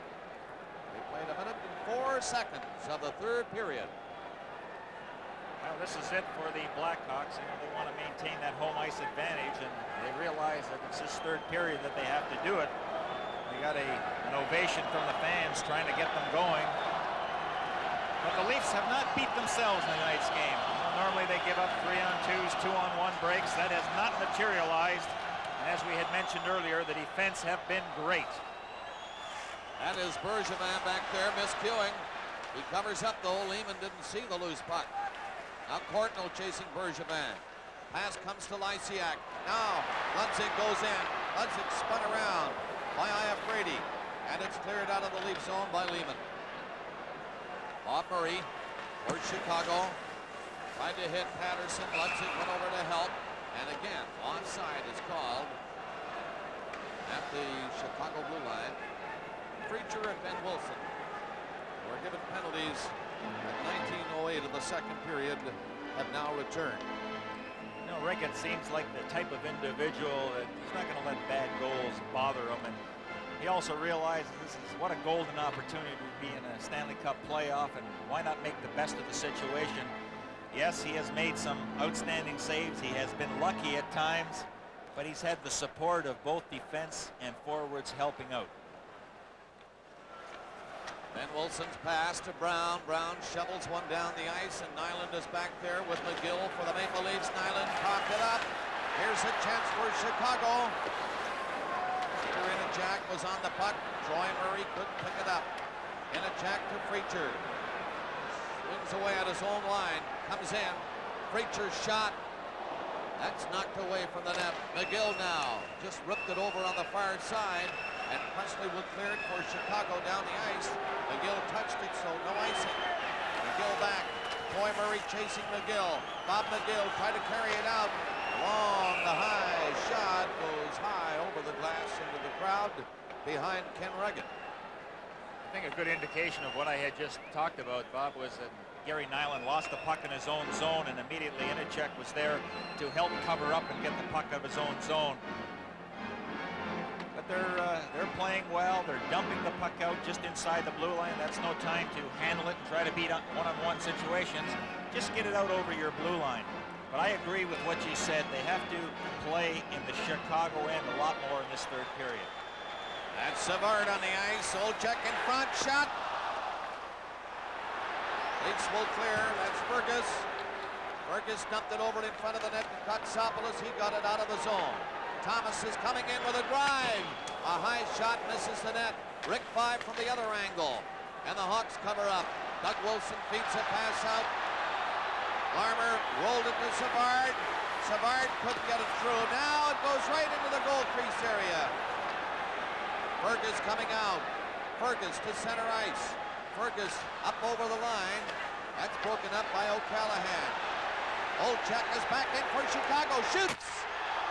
They played 1 minute and 4 seconds of the third period. Well, this is it for the Blackhawks. They want to maintain that home ice advantage, and they realize that it's this third period that they have to do it. They got an ovation from the fans trying to get them going. But the Leafs have not beat themselves in tonight's game. Normally they give up 3-on-2s, 2-on-1 breaks. That has not materialized. And as we had mentioned earlier, the defense have been great. That is Bergevin back there miscuing. He covers up though. Lehman didn't see the loose puck. Now Courtnall chasing Bergevin. Pass comes to Lysiak. Now Ludzig goes in. Ludzig spun around by Iafrate. And it's cleared out of the Leaf zone by Lehman. Bob Murray for Chicago. Tried to hit Patterson. Ludzig went over to help. And again, onside is called at the Chicago blue line. Preacher and Ben Wilson were given penalties in 1908 of the second period, have now returned. You know, Rick, it seems like the type of individual that he's not going to let bad goals bother him, and he also realizes this is what a golden opportunity to be in a Stanley Cup playoff, and why not make the best of the situation. Yes, he has made some outstanding saves. He has been lucky at times, but he's had the support of both defense and forwards helping out. Ben Wilson's pass to Brown. Brown shovels one down the ice, and Nyland is back there with McGill for the Maple Leafs. Nyland cocked it up. Here's a chance for Chicago. Jack was on the puck. Troy Murray couldn't pick it up. Jack to Freacher. Swings away at his own line. Comes in. Freacher's shot. That's knocked away from the net. McGill now just ripped it over on the far side. And Presley would clear it for Chicago down the ice. McGill touched it, so no icing. McGill back. Troy Murray chasing McGill. Bob McGill tried to carry it out. Long, the high shot goes high over the glass into the crowd behind Ken Regan. I think a good indication of what I had just talked about, Bob, was that Gary Nyland lost the puck in his own zone, and immediately Inachek was there to help cover up and get the puck out of his own zone. But they're playing well. They're dumping the puck out just inside the blue line. That's no time to handle it and try to beat one-on-one situations. Just get it out over your blue line. But I agree with what you said. They have to play in the Chicago end a lot more in this third period. That's Savard on the ice. Olczyk in front. Shot. Leafs will clear. That's Fergus. Fergus dumped it over in front of the net to Kotsopoulos. He got it out of the zone. Thomas is coming in with a drive. A high shot misses the net. Rick 5 from the other angle. And the Hawks cover up. Doug Wilson feeds a pass out. Larmer rolled it to Savard. Savard couldn't get it through. Now it goes right into the goal crease area. Fergus coming out. Fergus to center ice. Fergus up over the line. That's broken up by O'Callaghan. Olczyk is back in for Chicago. Shoots!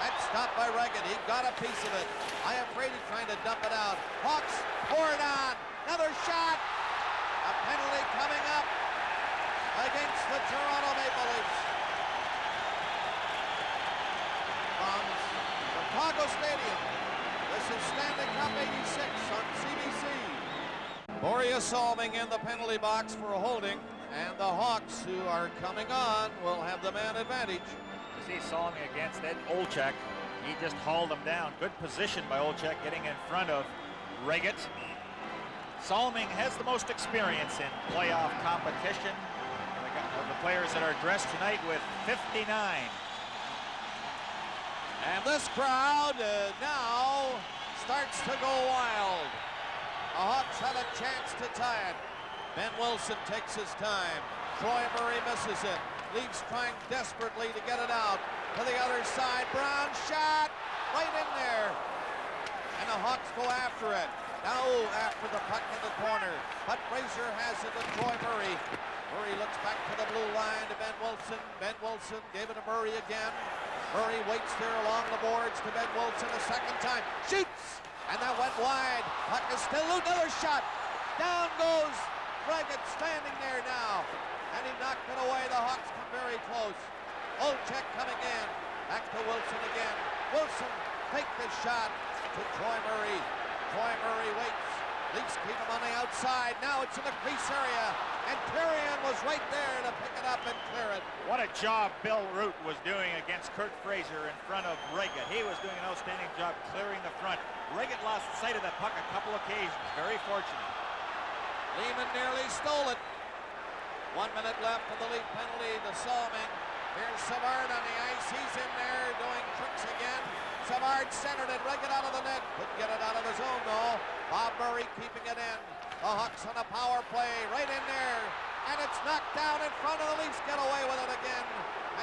That's stopped by Regan. He got a piece of it. Iafrate trying to dump it out. Hawks pour it on. Another shot. A penalty coming up against the Toronto Maple Leafs. From Chicago Stadium, this is Stanley Cup 86 on CBC. Boria Salming in the penalty box for a holding, and the Hawks, who are coming on, will have the man advantage. You see Salming against Ed Olczyk. he just hauled him down. Good position by Olczyk, getting in front of Reget. Salming has the most experience in playoff competition of the players that are dressed tonight with 59. And this crowd now starts to go wild. The Hawks had a chance to tie it. Ben Wilson takes his time. Troy Murray misses it. Leafs trying desperately to get it out. To the other side, Brown shot right in there. And the Hawks go after it. Now after the puck in the corner. But Fraser has it to Troy Murray. Murray looks back to the blue line to Ben Wilson. Ben Wilson gave it to Murray again. Murray waits there along the boards to Ben Wilson a second time. Shoots! And that went wide. Puck is still loose. Another shot. Down goes Reget, standing there now. And he knocked it away. The Hawks come very close. Olczyk coming in. Back to Wilson again. Wilson take the shot to Troy Murray. Troy Murray waits. Leafs keep him on the outside. Now it's in the crease area. And Tyrion was right there to pick it up and clear it. What a job Bill Root was doing against Kurt Fraser in front of Reget. He was doing an outstanding job clearing the front. Reget lost sight of that puck a couple occasions. Very fortunate. Lehman nearly stole it. 1 minute left of the Leaf penalty to Salming. Here's Savard on the ice. He's in there doing tricks again. Savard centered it. Reget out of the net. Couldn't get it out of his own though. Bob Murray keeping it in. The Hawks on a power play right in there. And it's knocked down in front of the Leafs. Get away with it again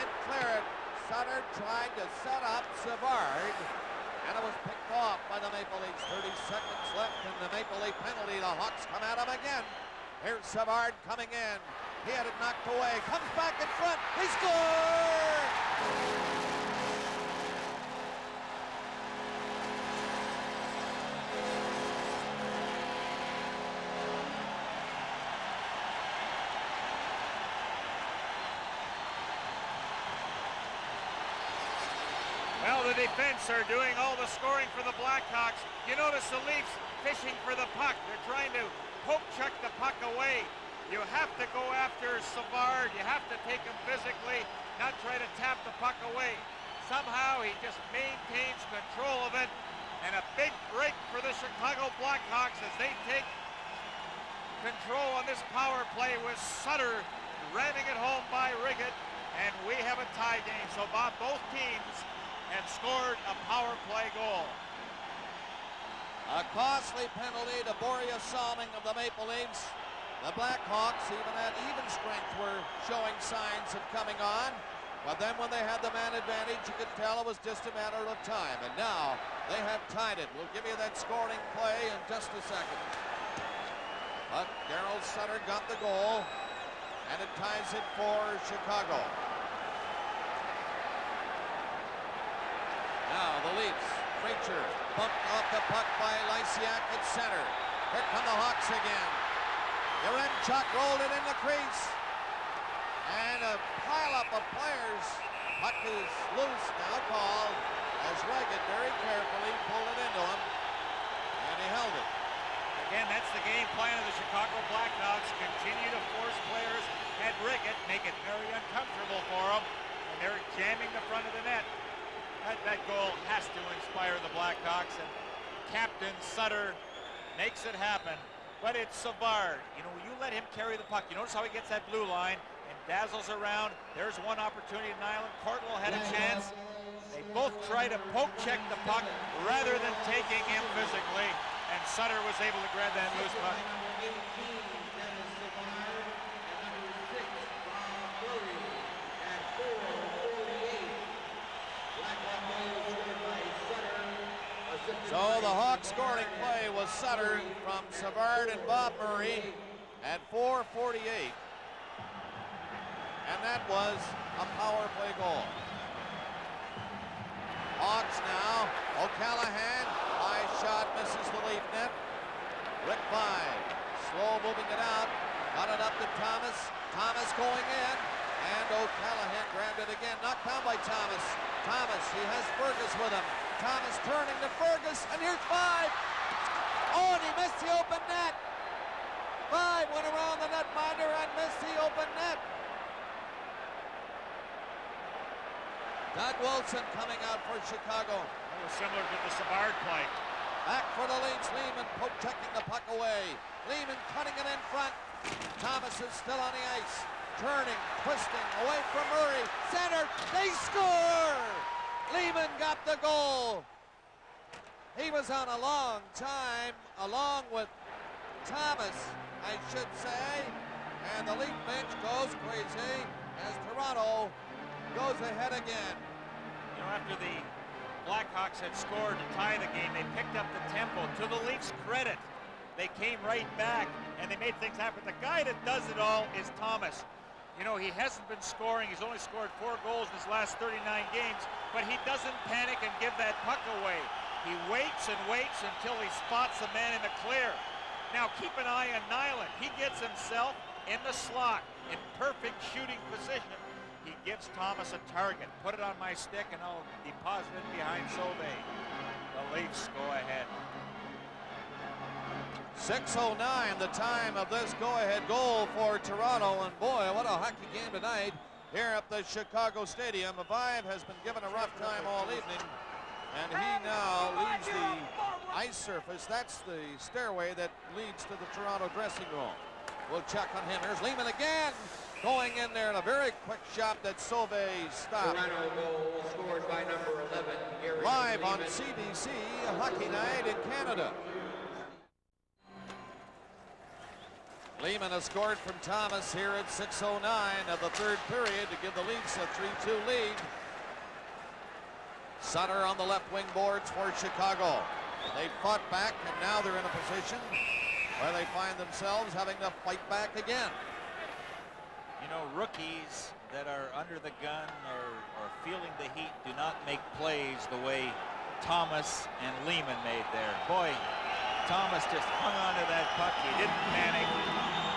and clear it. Sutter trying to set up Savard. And it was picked off by the Maple Leafs. 30 seconds left in the Maple Leaf penalty. The Hawks come at him again. Here's Savard coming in. He had it knocked away. Comes back in front. He scored! Well, the defense are doing all the scoring for the Blackhawks. You notice the Leafs fishing for the puck. They're trying to poke check the puck away. You have to go after Savard. You have to take him physically, not try to tap the puck away. Somehow he just maintains control of it. And a big break for the Chicago Blackhawks as they take control on this power play with Sutter ramming it home by Reget. And we have a tie game. So Bob, both teams have scored a power play goal. A costly penalty to Borje Salming of the Maple Leafs. The Blackhawks, even at even strength, were showing signs of coming on. But then when they had the man advantage, you could tell it was just a matter of time. And now they have tied it. We'll give you that scoring play in just a second. But Daryl Sutter got the goal, and it ties it for Chicago. Now the Leafs. Fraser bumped off the puck by Lysiak at center. Here come the Hawks again. Yaremchuk rolled it in the crease. And a pileup of players. Puck is loose now, called as Reget very carefully pulled it into him. And he held it. Again, that's the game plan of the Chicago Blackhawks. Continue to force players at Reget, make it very uncomfortable for them. And they're jamming the front of the net. That goal has to inspire the Blackhawks, and Captain Sutter makes it happen. But it's Savard. You know, you let him carry the puck. You notice how he gets that blue line and dazzles around. There's one opportunity in Island. Courtwell had a chance. They both try to poke check the puck rather than taking him physically, and Sutter was able to grab that loose puck. So the Hawks scoring play was Sutter from Savard and Bob Murray at 4:48. And that was a power play goal. Hawks now. O'Callaghan. High shot misses the Leaf net. Rick by. Slow moving it out. Got it up to Thomas. Thomas going in. And O'Callaghan grabbed it again. Knocked down by Thomas. Thomas, he has Fergus with him. Thomas turning to Fergus, and here's 5. Oh, and he missed the open net. 5 went around the netminder and missed the open net. Doug Wilson coming out for Chicago. It was similar to the Savard play. Back for the Leafs. Lehman poke checking the puck away. Lehman cutting it in front. Thomas is still on the ice. Turning, twisting, away from Murray. Center, they score! Lehman got the goal. He was on a long time, along with Thomas, I should say. And the Leaf bench goes crazy as Toronto goes ahead again. You know, after the Blackhawks had scored to tie the game, they picked up the tempo. To the Leafs' credit, they came right back and they made things happen. The guy that does it all is Thomas. You know, he hasn't been scoring. He's only scored 4 goals in his last 39 games, but he doesn't panic and give that puck away. He waits and waits until he spots the man in the clear. Now keep an eye on Nyland. He gets himself in the slot in perfect shooting position. He gives Thomas a target. Put it on my stick and I'll deposit it behind Sauvé. The Leafs go ahead. 6:09 the time of this go-ahead goal for Toronto, and boy, what a hockey game tonight here at the Chicago Stadium. Aviv has been given a rough time all evening, and he now leaves the ice surface. That's the stairway that leads to the Toronto dressing room. We'll check on him. Here's Lehman again, going in there in a very quick shot that Sauvé stopped. Toronto goal scored by number 11. Live on CBC Hockey Night in Canada. Lehman has scored from Thomas here at 6:09 of the third period to give the Leafs a 3-2 lead. Sutter on the left wing boards for Chicago. They fought back, and now they're in a position where they find themselves having to fight back again. You know, rookies that are under the gun or feeling the heat do not make plays the way Thomas and Lehman made there. Boy, Thomas just hung on to that puck. He didn't panic.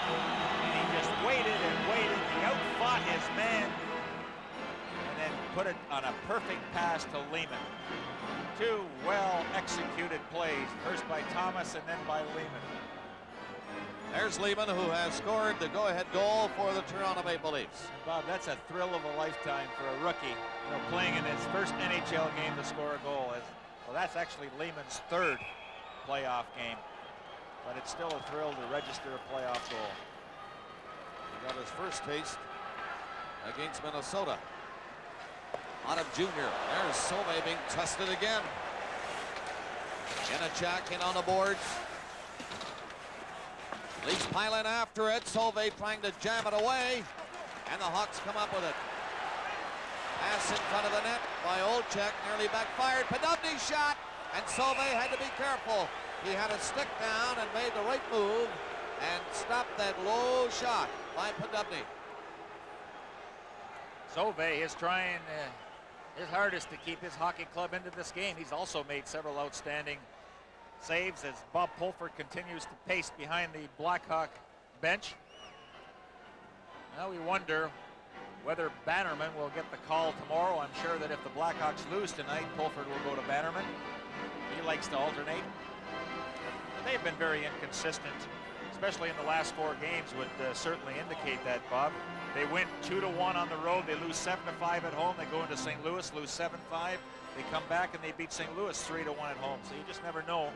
And he just waited and waited. He outfought his man and then put it on a perfect pass to Lehman. 2 well-executed plays, first by Thomas and then by Lehman. There's Lehman, who has scored the go-ahead goal for the Toronto Maple Leafs. Bob, that's a thrill of a lifetime for a rookie, you know, playing in his first NHL game to score a goal. Well, that's actually Lehman's 3rd playoff game, but it's still a thrill to register a playoff goal. He got his first taste against Minnesota. Otto Jr. There's Sauvé being tested again. Jack in on the boards. Leafs pile in after it. Sauvé trying to jam it away, and the Hawks come up with it. Pass in front of the net by Olczyk, nearly backfired. Podubny shot, and Sauvé had to be careful. He had a stick down and made the right move and stopped that low shot by Podubny. Sauvé is trying his hardest to keep his hockey club into this game. He's also made several outstanding saves as Bob Pulford continues to pace behind the Blackhawk bench. Now we wonder whether Bannerman will get the call tomorrow. I'm sure that if the Blackhawks lose tonight, Pulford will go to Bannerman. He likes to alternate. They've been very inconsistent, especially in the last 4 games would certainly indicate that, Bob. They win 2-1 on the road. They lose 7-5 at home. They go into St. Louis, lose 7-5. They come back and they beat St. Louis 3-1 at home. So you just never know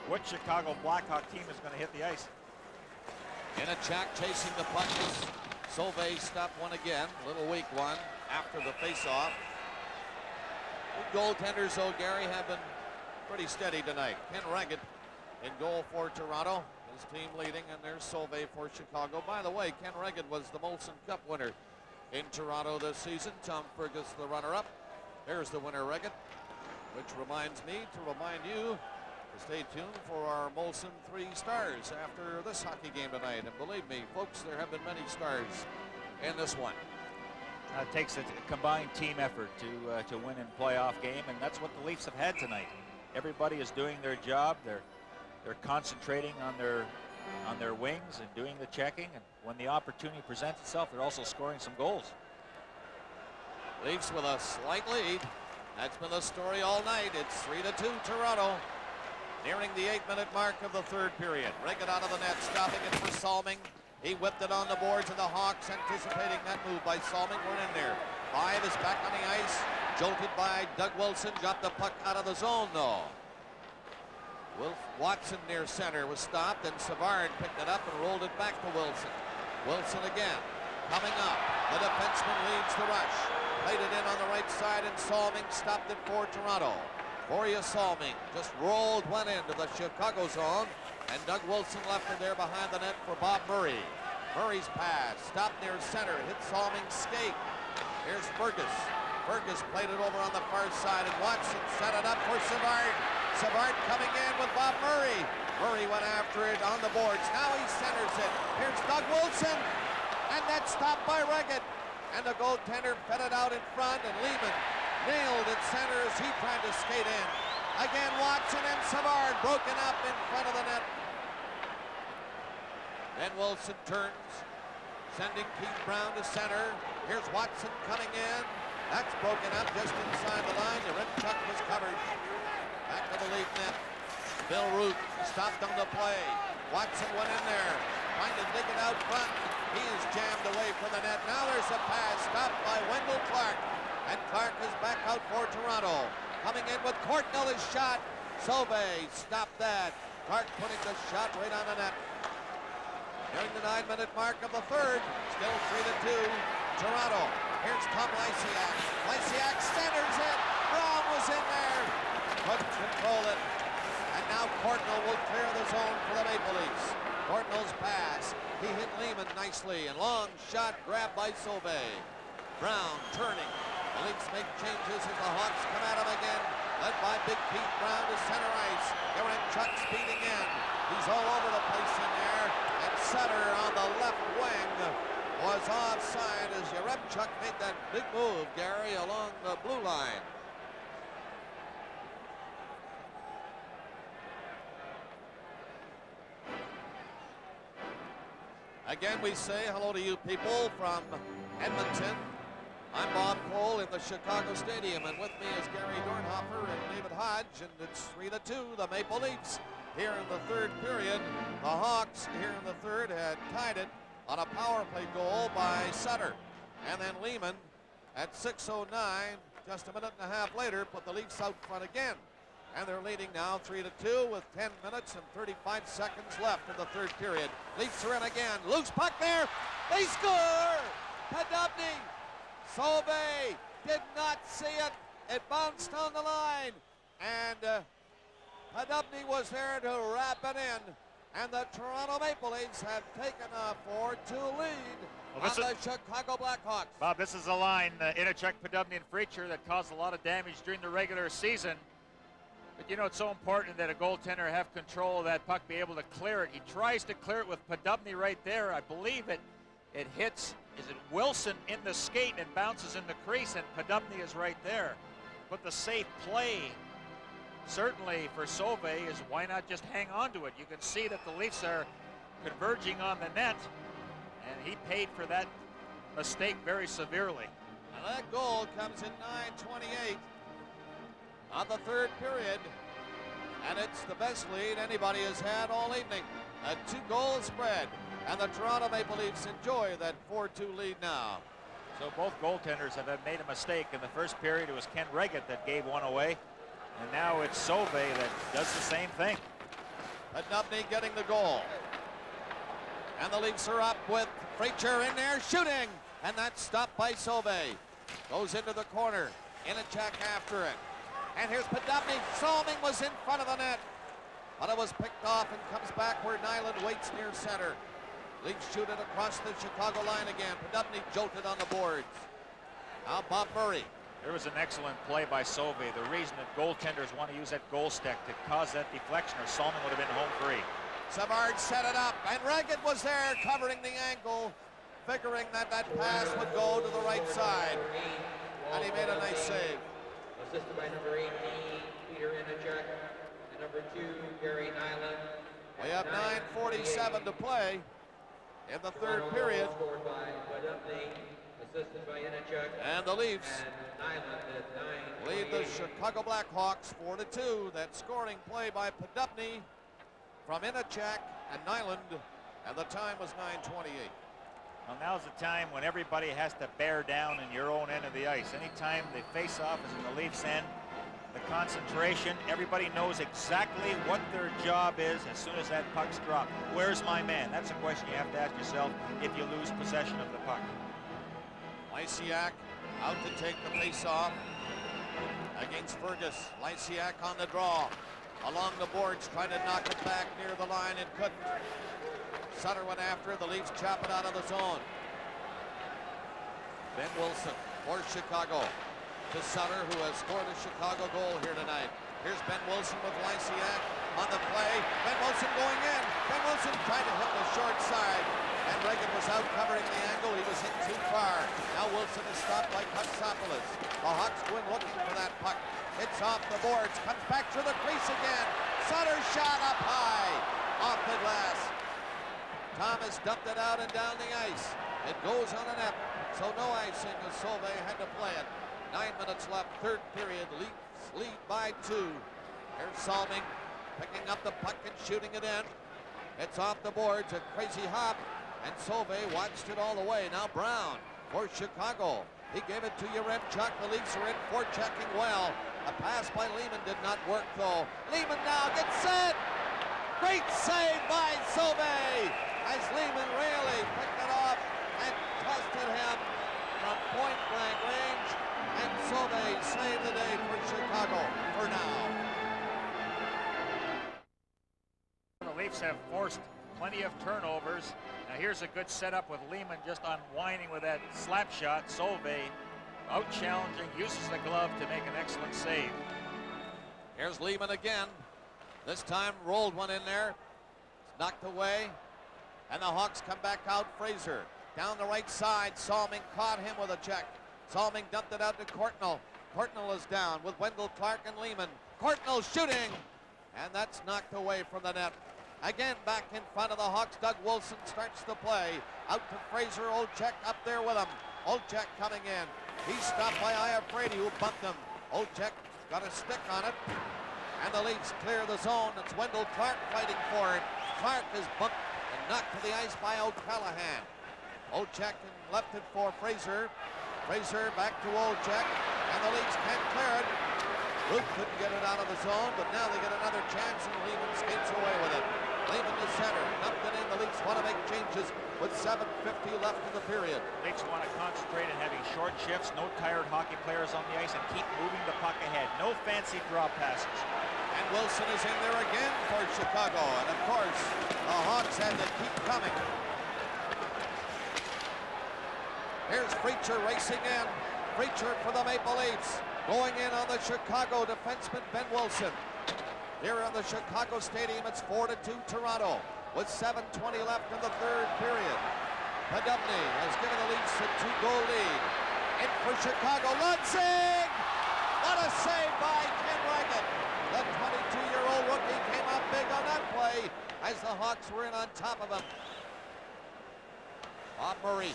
what Chicago Blackhawk team is going to hit the ice. Jack chasing the puck. Sauvé stopped one again, a little weak one after the face-off. The goaltenders, though, Gary, have been pretty steady tonight. Ken Reggett in goal for Toronto. His team leading, and there's Sauvé for Chicago. By the way, Ken Reggett was the Molson Cup winner in Toronto this season. Tom Fergus, the runner-up. There's the winner, Reggett, which reminds me to remind you to stay tuned for our Molson 3 stars after this hockey game tonight. And believe me, folks, there have been many stars in this one. It takes a combined team effort to win in a playoff game, and that's what the Leafs have had tonight. Everybody is doing their job. They're concentrating on their wings and doing the checking, and when the opportunity presents itself, they're also scoring some goals. Leafs with a slight lead. That's been the story all night. It's 3-2 Toronto. Nearing the 8-minute mark of the third period. Reggett out of the net, stopping it for Salming. He whipped it on the boards, and the Hawks, anticipating that move by Salming, were in there. 5 is back on the ice, jolted by Doug Wilson, got the puck out of the zone, though. Watson near center was stopped, and Savard picked it up and rolled it back to Wilson. Wilson again, coming up. The defenseman leads the rush. Played it in on the right side, and Salming stopped it for Toronto. Borja Salming just rolled one into the Chicago zone, and Doug Wilson left it there behind the net for Bob Murray. Murray's pass, stopped near center, hit Salming's skate. Here's Fergus. Fergus played it over on the far side, and Watson set it up for Savard. Savard coming in with Bob Murray. Murray went after it on the boards. Now he centers it. Here's Doug Wilson, and that's stopped by Reggett. And the goaltender fed it out in front, and Lehman nailed at center as he tried to skate in. Again, Watson and Savard broken up in front of the net. Then Wilson turns, sending Keith Brown to center. Here's Watson coming in. That's broken up just inside the line. Yaremchuk was covered. Back to the Leaf net. Bill Root stopped on the play. Watson went in there, trying to dig it out front. He is jammed away from the net. Now there's a pass stopped by Wendell Clark. And Clark is back out for Toronto. Coming in with Courtnall, his shot. Sauvé stopped that. Clark putting the shot right on the net. Nearing the 9-minute mark of the third. Still 3-2. Toronto. Here's Tom Lysiak. Lysiak centers it. Brown was in there. Couldn't control it. And now Courtnall will clear the zone for the Maple Leafs. Courtnall's pass. He hit Lehman nicely. And long shot grabbed by Sauvé. Brown turning. The Leafs make changes as the Hawks come at him again. Led by Big Pete Brown to center ice. Yaremchuk speeding in. He's all over the place in there. And Sutter on the left wing was offside as Yaremchuk made that big move, Gary, along the blue line. Again, we say hello to you people from Edmonton. I'm Bob Cole in the Chicago Stadium, and with me is Gary Dornhofer and David Hodge, and it's 3-2, the Maple Leafs here in the third period. The Hawks here in the third had tied it on a power play goal by Sutter. And then Lehman at 6:09, just a minute and a half later, put the Leafs out front again. And they're leading now 3-2 with 10 minutes and 35 seconds left in the third period. Leafs are in again. Loose puck there. They score! Poddubny. Sauvé did not see it. It bounced on the line. And Poddubny was there to wrap it in. And the Toronto Maple Leafs have taken a 4-2 lead on the Chicago Blackhawks. Bob, this is a line, Inachek, Poddubny, and Freacher that caused a lot of damage during the regular season. But you know, it's so important that a goaltender have control of that puck, be able to clear it. He tries to clear it with Poddubny right there. I believe it hits, is it Wilson in the skate and bounces in the crease, and Poddubny is right there. But the safe play, certainly for Sauvé, is why not just hang on to it? You can see that the Leafs are converging on the net, and he paid for that mistake very severely. And that goal comes in 9:28 on the third period, and it's the best lead anybody has had all evening. A 2-goal spread, and the Toronto Maple Leafs enjoy that 4-2 lead now. So both goaltenders have made a mistake. In the first period, it was Ken Reggett that gave one away, and now it's Sauvé that does the same thing. Poddubny getting the goal. And the Leafs are up with Freacher in there shooting, and that's stopped by Sauvé. Goes into the corner. Inachek after it. And here's Poddubny. Salming was in front of the net, but it was picked off and comes back where Nyland waits near center. Leafs shoot it across the Chicago line again. Poddubny jolted on the boards. Now Bob Murray. There was an excellent play by Sauvé. The reason that goaltenders want to use that goal stick to cause that deflection, or Salming would have been home free. Savard set it up, and Reggett was there covering the angle, figuring that that pass would go to the right side. And he made a nice save. Assisted by number 18, Peter Inachek, and number 2, Gary Nyland. We have 9:47 to play in the third period. Scored by Poddubny, assisted by Inachek. And the Leafs And Nyland at 9:28. lead the Chicago Blackhawks 4-2. That scoring play by Poddubny from Inachek and Nyland And the time was 9:28. Well, now's the time when everybody has to bear down in your own end of the ice. Anytime the face-off is in the Leafs' end, the concentration, everybody knows exactly what their job is as soon as that puck's dropped. Where's my man? That's a question you have to ask yourself if you lose possession of the puck. Lysiak out to take the face-off against Fergus. Lysiak on the draw. Along the boards, trying to knock it back near the line and couldn't. Sutter went after. The Leafs chop it out of the zone. Ben Wilson for Chicago to Sutter, who has scored a Chicago goal here tonight. Here's Ben Wilson with Lysiak on the play. Ben Wilson going in. Ben Wilson trying to hit the short side. And Reagan was out covering the angle. He was hit too far. Now Wilson is stopped by Kotsopoulos. The Hawks go in looking for that puck. It's off the boards. Comes back through the crease again. Sutter shot up high. Off the glass. Thomas dumped it out and down the ice. It goes on a net. So no icing as Sauve had to play it. 9 minutes left, third period. Leafs lead by 2. Here's Salming picking up the puck and shooting it in. It's off the boards, a crazy hop, and Sauve watched it all the way. Now Brown for Chicago. He gave it to Yaremchuk. The Leafs are in, forechecking well. A pass by Lehman did not work though. Lehman now gets set. Great save by Sauve as Lehman really picked it off and tossed at him from point-blank range. And Sauve saved the day for Chicago for now. The Leafs have forced plenty of turnovers. Now here's a good setup with Lehman just unwinding with that slap shot. Sauve out challenging, uses the glove to make an excellent save. Here's Lehman again. This time rolled one in there. It's knocked away. And the Hawks come back out. Fraser down the right side. Salming caught him with a check. Salming dumped it out to Courtnall. Courtnall is down with Wendell Clark and Lehman. Courtnall shooting. And that's knocked away from the net. Again back in front of the Hawks. Doug Wilson starts the play. Out to Fraser. Olczyk up there with him. Olczyk coming in. He's stopped by Iafrate, who bumped him. Olczyk got a stick on it. And the Leafs clear the zone. It's Wendell Clark fighting for it. Clark is bumped and knocked to the ice by O'Callaghan. Olczyk left it for Fraser. Fraser back to Olczyk. And the Leafs can't clear it. Root couldn't get it out of the zone, but now they get another chance and Lehman skates away with it. Lehman to center, dumped it in. The Leafs want to make changes with 7:50 left in the period. Leafs want to concentrate on having short shifts, no tired hockey players on the ice, and keep moving the puck ahead. No fancy draw passes. And Wilson is in there again for Chicago. And of course, the Hawks had to keep coming. Here's Freacher racing in. Freacher for the Maple Leafs. Going in on the Chicago defenseman, Ben Wilson. Here in the Chicago Stadium, it's 4-2 Toronto with 7:20 left in the third period. Podubny has given the Leafs a 2-goal lead. In for Chicago, Lutzig! What a save by Ken Reagan. The 22-year-old rookie came up big on that play as the Hawks were in on top of him. Bob Murray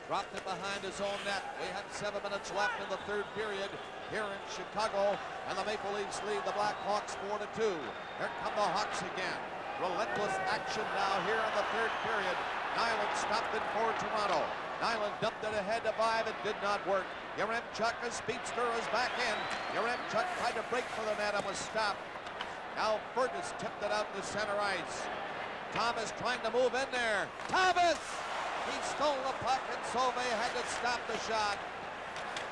dropped it behind his own net. We had 7 minutes left in the third period here in Chicago, and the Maple Leafs lead the Blackhawks 4-2. Here come the Hawks again. Relentless action now here in the third period. Nyland stopped it for Toronto. Nyland dumped it ahead to Vive. It did not work. Yaremchuk, a speedster, is back in. Yaremchuk tried to break for the net and was stopped. Now Fergus tipped it out to center ice. Thomas trying to move in there. Thomas! He stole the puck and Sauve had to stop the shot.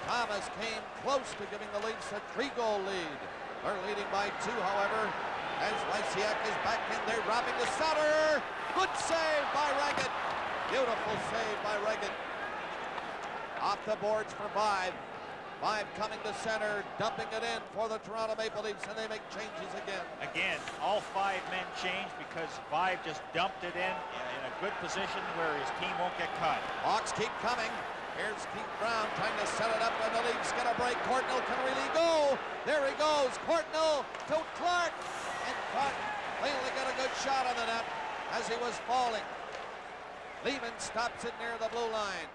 Thomas came close to giving the Leafs a 3-goal lead. They're leading by 2, however, as Lysiak is back in there, robbing the Sutter. Good save by Reagan. Beautiful save by Reagan. Off the boards for Vive. Vive coming to center, dumping it in for the Toronto Maple Leafs, and they make changes again. Again, all 5 men change because Vive just dumped it in a good position where his team won't get caught. Hawks keep coming. Here's Keith Brown trying to set it up, and the Leafs get a break. Courtnall can really go. There he goes. Courtnall to Clark. And Clark finally got a good shot on the net as he was falling. Lehman stops it near the blue line.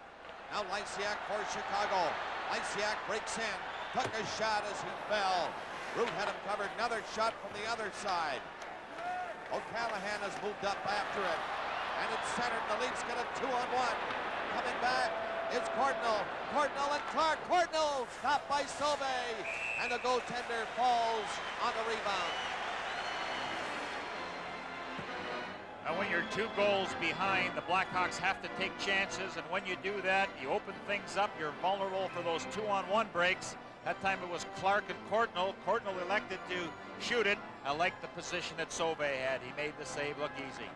Now Lysiak for Chicago. Lysiak breaks in. Took a shot as he fell. Root had him covered. Another shot from the other side. O'Callaghan has moved up after it. and it's centered. The Leafs get a 2-on-1. Coming back is Cardinal. Cardinal and Clark. Cardinal stopped by Sauvé, and the goaltender falls on the rebound. And when you're 2 goals behind, the Blackhawks have to take chances, and when you do that, you open things up. You're vulnerable for those 2-on-1 breaks. That time it was Clark and Cardinal. Cardinal elected to shoot it. I like the position that Sauvé had. He made the save look easy.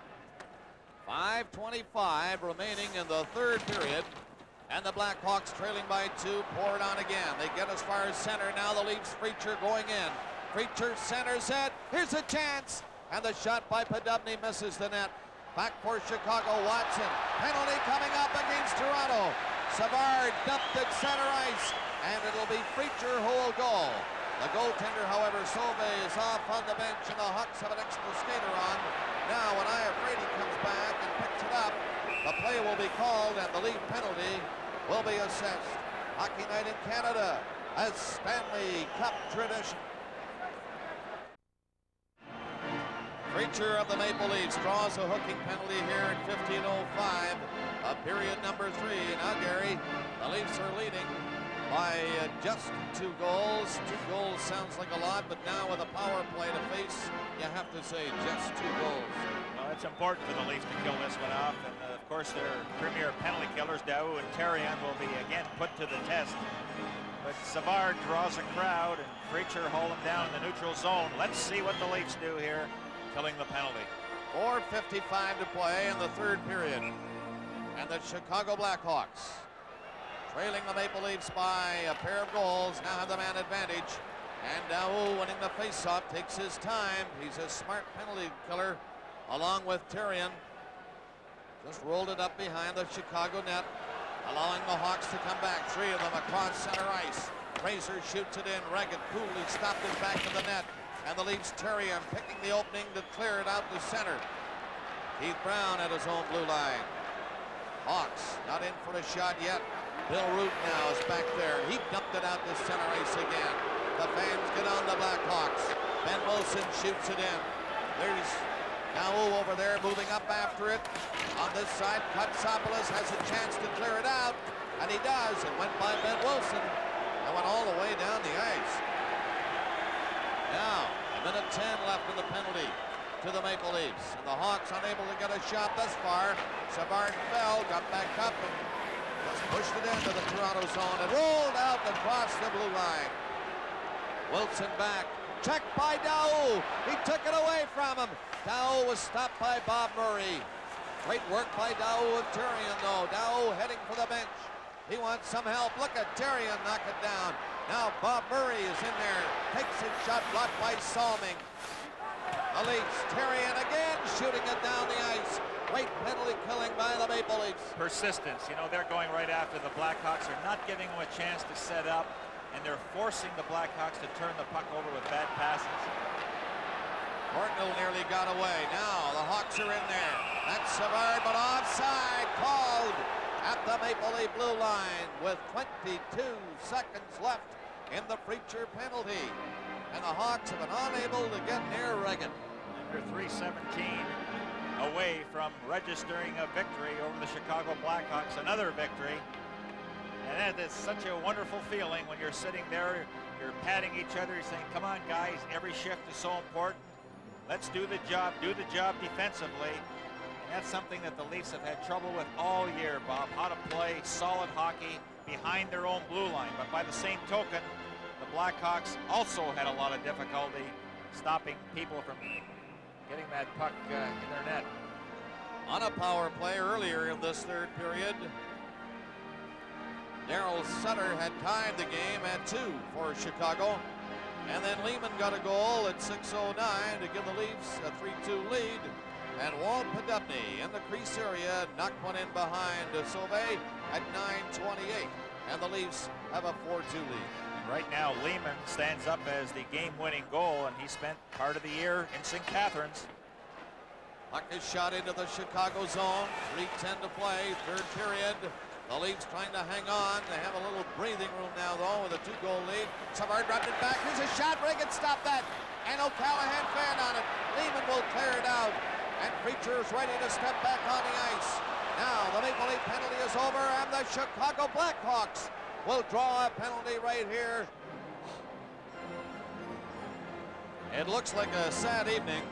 5:25 remaining in the third period, and the Blackhawks trailing by 2, pour it on again. They get as far as center. Now the Leafs, Preacher going in. Preacher centers it. Here's a chance, and the shot by Podubny misses the net. Back for Chicago, Watson. Penalty coming up against Toronto. Savard dumped at center ice, and it'll be Preacher who will go. The goaltender, however, Sauvé, is off on the bench, and the Hawks have an extra skater on. Now, when Brady comes back and picks it up, the play will be called, and the Leaf penalty will be assessed. Hockey Night in Canada, a Stanley Cup tradition. Preacher of the Maple Leafs draws a hooking penalty here at 15:05 of period number 3. Now, Gary, the Leafs are leading by just 2 goals. 2 goals sounds like a lot, but now with a power play to face, you have to say just 2 goals. Well, it's important for the Leafs to kill this one off, and of course their premier penalty killers, Daou and Therrien, will be again put to the test. But Savard draws a crowd, and Preacher haul him down in the neutral zone. Let's see what the Leafs do here, killing the penalty. 4:55 to play in the third period, and the Chicago Blackhawks, trailing the Maple Leafs by a pair of goals, now have the man advantage. And Daou, winning the faceoff, takes his time. He's a smart penalty killer, along with Therrien. Just rolled it up behind the Chicago net, allowing the Hawks to come back. 3 of them across center ice. Fraser shoots it in. Reggett coolly stopped it back to the net. And the Leafs, Therrien, picking the opening to clear it out to center. Keith Brown at his own blue line. Hawks not in for a shot yet. Bill Root now is back there. He dumped it out to center ice again. The fans get on the Blackhawks. Ben Wilson shoots it in. There's Daou over there moving up after it. On this side, Katsopoulos has a chance to clear it out, and he does. It went by Ben Wilson and went all the way down the ice. Now, 1:10 left in the penalty to the Maple Leafs. And the Hawks unable to get a shot thus far. Savard fell, got back up, and just pushed it into the Toronto zone and rolled out across the blue line. Wilson back, checked by Daou. He took it away from him. Daou was stopped by Bob Murray. Great work by Daou and Therrien, though. Daou heading for the bench. He wants some help. Look at Therrien knock it down. Now Bob Murray is in there. Takes his shot, blocked by Salming. The Leafs, Therrien again shooting it down the ice. Great penalty killing by the Maple Leafs. Persistence. You know, they're going right after the Blackhawks. They're not giving them a chance to set up, and they're forcing the Blackhawks to turn the puck over with bad passes. Cardinal nearly got away. Now the Hawks are in there. That's Savard, but offside called at the Maple Leaf blue line with 22 seconds left in the Preacher penalty. And the Hawks have been unable to get near Reggett. They're 3:17 away from registering a victory over the Chicago Blackhawks, another victory. And that is such a wonderful feeling when you're sitting there, you're patting each other, you're saying, come on guys, every shift is so important. Let's do the job defensively. And that's something that the Leafs have had trouble with all year, Bob, how to play solid hockey behind their own blue line. But by the same token, the Blackhawks also had a lot of difficulty stopping people from getting that puck in their net. On a power play earlier in this third period, Darryl Sutter had tied the game at 2 for Chicago. And then Lehman got a goal at 6:09 to give the Leafs a 3-2 lead. And Walt Podubny in the crease area knocked one in behind Sauvé at 9:28. And the Leafs have a 4-2 lead. Right now, Lehman stands up as the game-winning goal, and he spent part of the year in St. Catharines. Puck is shot into the Chicago zone. 3:10 to play, third period. The Leafs trying to hang on. They have a little breathing room now, though, with a 2-goal lead. Savard dropped it back. Here's a shot. Reggett stopped that. And O'Callaghan fanned on it. Lehman will clear it out. And Preacher's ready to step back on the ice. Now the Maple Leaf penalty is over, and the Chicago Blackhawks will draw a penalty right here. It looks like a sad evening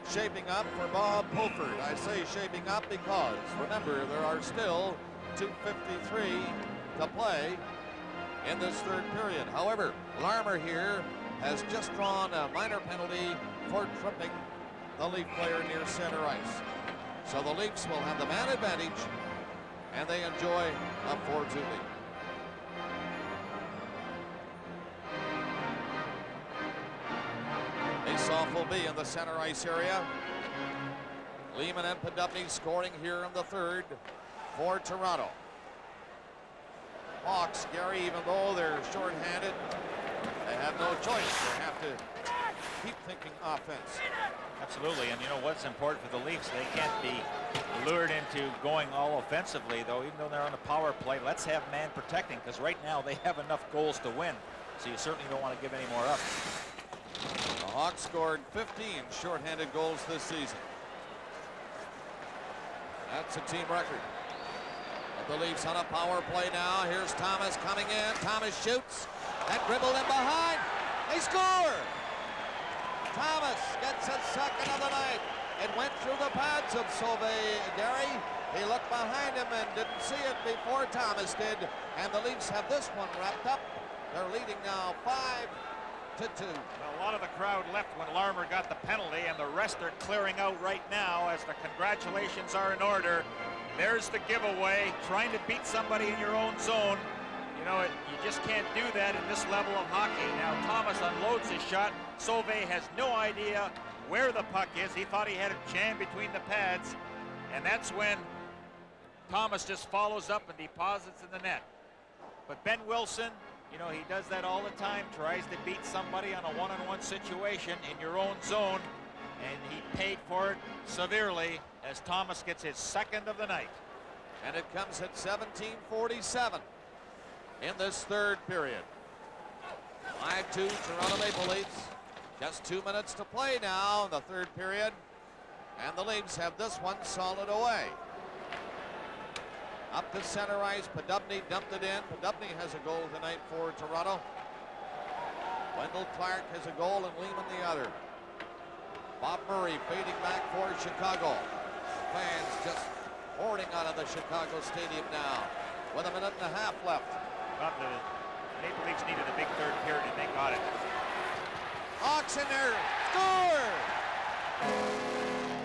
shaping up for Bob Pulford. I say shaping up because, remember, there are still 2:53 to play in this third period. However, Larmer here has just drawn a minor penalty for tripping the Leaf player near center ice. So the Leafs will have the man advantage, and they enjoy a 4-2 lead. Faceoff will be in the center ice area. Lehman and Podubny scoring here in the third for Toronto. Hawks, Gary, even though they're shorthanded, they have no choice. They have to keep thinking offense. Absolutely, and you know what's important for the Leafs? They can't be lured into going all offensively, though, even though they're on the power play. Let's have man protecting, because right now they have enough goals to win, so you certainly don't want to give any more up. The Hawks scored 15 shorthanded goals this season. That's a team record. But the Leafs on a power play now. Here's Thomas coming in. Thomas shoots and dribbled in behind. They score! Thomas gets a second of the night. It went through the pads of Sauvé-Gary. He looked behind him and didn't see it before Thomas did. And the Leafs have this one wrapped up. They're leading now 5-2. Well, a lot of the crowd left when Larmer got the penalty, and the rest are clearing out right now as the congratulations are in order. There's the giveaway, trying to beat somebody in your own zone. You know, you just can't do that in this level of hockey. Now Thomas unloads his shot. Sauvé has no idea where the puck is. He thought he had it jammed between the pads, and that's when Thomas just follows up and deposits in the net. But Ben Wilson, you know, he does that all the time, tries to beat somebody on a one-on-one situation in your own zone, and he paid for it severely as Thomas gets his second of the night. And it comes at 17:47 in this third period. 5-2 Toronto Maple Leafs. Just 2 minutes to play now in the third period, and the Leafs have this one solid away. Up to center ice, Podubny dumped it in. Podubny has a goal tonight for Toronto. Wendell Clark has a goal and Lehman the other. Bob Murray fading back for Chicago. Fans just pouring out of the Chicago Stadium now with a minute and a half left. But the Maple Leafs needed a big third period, and they got it. Hawks in there, score!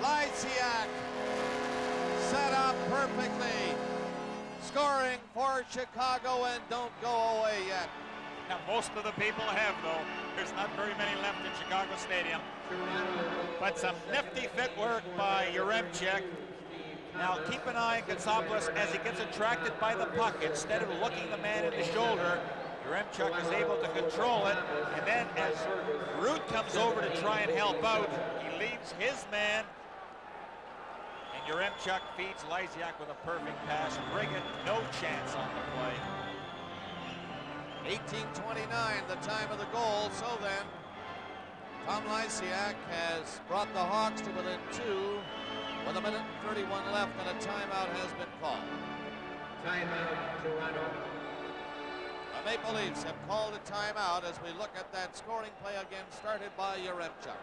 Lysiak set up perfectly. Scoring for Chicago, and don't go away yet. Now, most of the people have, though. There's not very many left in Chicago Stadium. But some nifty footwork by Yaremchuk. Now, keep an eye on Katsopoulos as he gets attracted by the puck. Instead of looking the man in the shoulder, Yaremchuk is able to control it. And then as Root comes over to try and help out, he leaves his man. Yaremchuk feeds Lysiak with a perfect pass. Riggett, no chance on the play. 18:29, the time of the goal. So then, Tom Lysiak has brought the Hawks to within 2 with a minute and 31 left, and a timeout has been called. Timeout, Toronto. The Maple Leafs have called a timeout as we look at that scoring play again, started by Yaremchuk.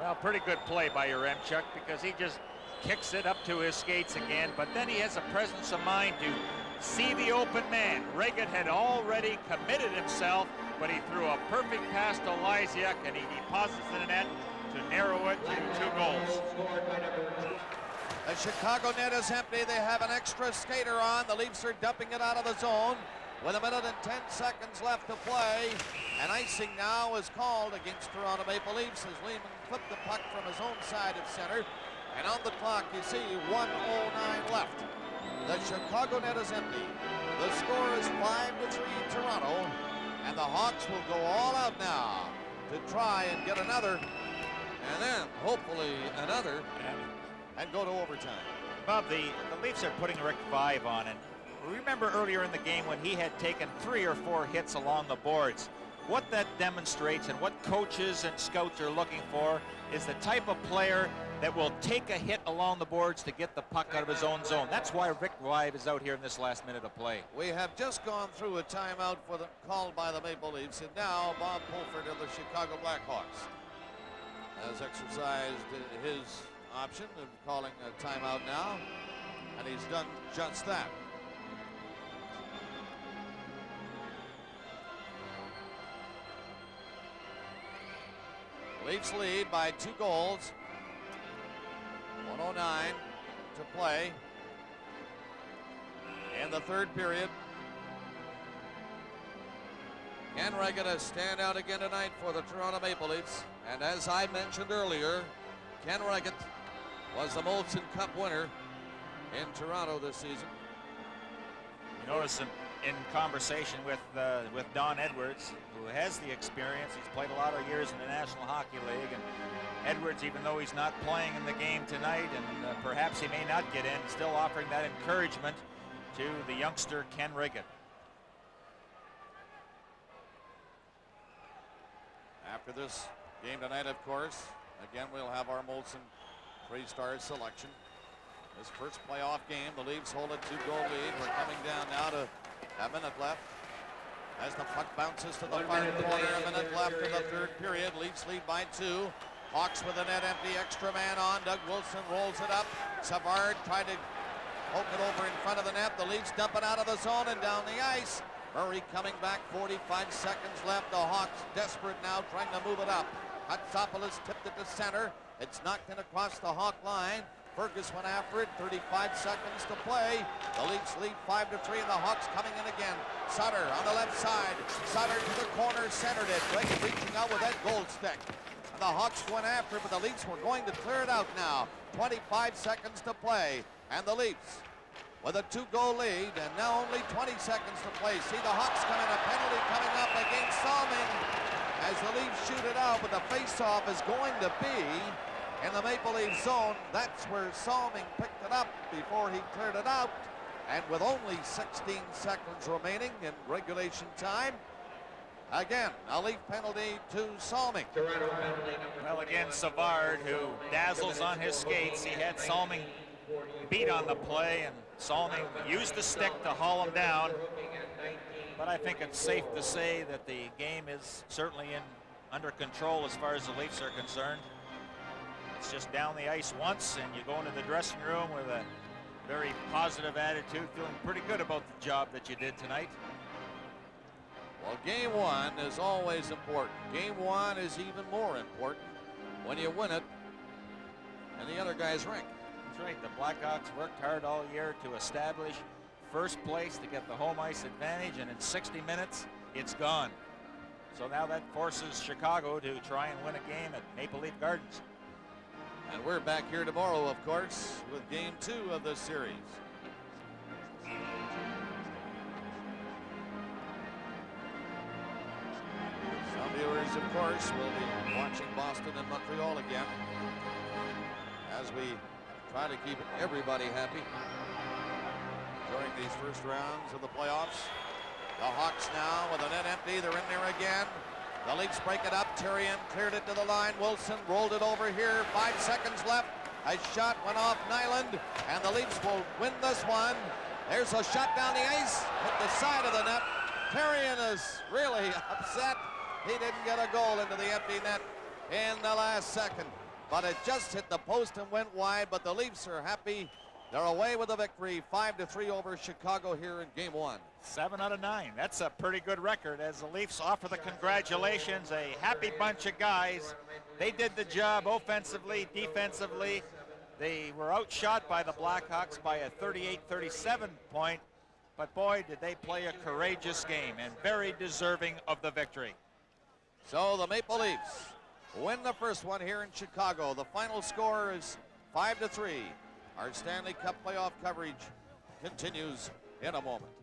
Well, pretty good play by Yaremchuk because he just kicks it up to his skates again, but then he has a presence of mind to see the open man. Riggett had already committed himself, but he threw a perfect pass to Lysiak, and he deposits in the net to narrow it to 2 goals. The Chicago net is empty. They have an extra skater on. The Leafs are dumping it out of the zone with a minute and 10 seconds left to play. And icing now is called against Toronto Maple Leafs as Lehman flipped the puck from his own side of center. And on the clock, you see 1:09 left. The Chicago net is empty. The score is 5-3 Toronto, and the Hawks will go all out now to try and get another, and then hopefully another, and go to overtime. Bob, the Leafs are putting Rick 5 on, and remember earlier in the game when he had taken 3 or 4 hits along the boards. what that demonstrates and what coaches and scouts are looking for is the type of player that will take a hit along the boards to get the puck out of his own zone. That's why Rick Rive is out here in this last minute of play. We have just gone through a timeout called by the Maple Leafs, and now Bob Pulford of the Chicago Blackhawks has exercised his option of calling a timeout now, and he's done just that. Leafs lead by 2 goals. 1:09 to play in the third period. Ken Regan has stand out again tonight for the Toronto Maple Leafs. And as I mentioned earlier, Ken Regan was the Molson Cup winner in Toronto this season. You notice in conversation with Don Edwards, who has the experience. He's played a lot of years in the National Hockey League, and Edwards, even though he's not playing in the game tonight, and perhaps he may not get in, still offering that encouragement to the youngster Ken Regan. After this game tonight, of course, again, we'll have our Molson 3-star selection. This first playoff game, the Leafs hold a 2-goal lead. We're coming down now to a minute left. As the puck bounces to the far corner, a minute left in the third period. Leafs lead by 2. Hawks with the net empty, extra man on. Doug Wilson rolls it up. Savard tried to poke it over in front of the net. The Leafs dump it out of the zone and down the ice. Murray coming back, 45 seconds left. The Hawks desperate now, trying to move it up. Hatsopoulos tipped it to center. It's knocked in across the Hawk line. Fergus went after it, 35 seconds to play. The Leafs lead 5-3, and the Hawks coming in again. Sutter on the left side. Sutter to the corner, centered it. Drake reaching out with that gold stick. And the Hawks went after it, but the Leafs were going to clear it out now. 25 seconds to play, and the Leafs with a 2-goal lead, and now only 20 seconds to play. See the Hawks coming, a penalty coming up against Salming as the Leafs shoot it out, but the face-off is going to be in the Maple Leaf zone. That's where Salming picked it up before he cleared it out. And with only 16 seconds remaining in regulation time, again, a Leaf penalty to Salming. Well, again, Savard, who dazzles on his skates. He had Salming beat on the play, and Salming used the stick to haul him down. But I think it's safe to say that the game is certainly under control as far as the Leafs are concerned. It's just down the ice once, and you go into the dressing room with a very positive attitude, feeling pretty good about the job that you did tonight. Well, game 1 is always important. Game 1 is even more important when you win it in the other guy's rink. That's right. The Blackhawks worked hard all year to establish first place, to get the home ice advantage, and in 60 minutes, it's gone. So now that forces Chicago to try and win a game at Maple Leaf Gardens. And we're back here tomorrow, of course, with game 2 of this series. Some viewers, of course, will be watching Boston and Montreal again as we try to keep everybody happy during these first rounds of the playoffs. The Hawks now with the net empty. They're in there again. The Leafs break it up. Tyrion cleared it to the line. Wilson rolled it over here. 5 seconds left. A shot went off Nyland, and the Leafs will win this one. There's a shot down the ice. Hit the side of the net. Tyrion is really upset. He didn't get a goal into the empty net in the last second, but it just hit the post and went wide. But the Leafs are happy. They're away with a victory, 5-3 over Chicago here in game 1. 7 out of 9. That's a pretty good record as the Leafs offer the congratulations. A happy bunch of guys. They did the job offensively, defensively. They were outshot by the Blackhawks by a 38-37 point, but boy, did they play a courageous game and very deserving of the victory. So the Maple Leafs win the first one here in Chicago. The final score is 5-3. Our Stanley Cup playoff coverage continues in a moment.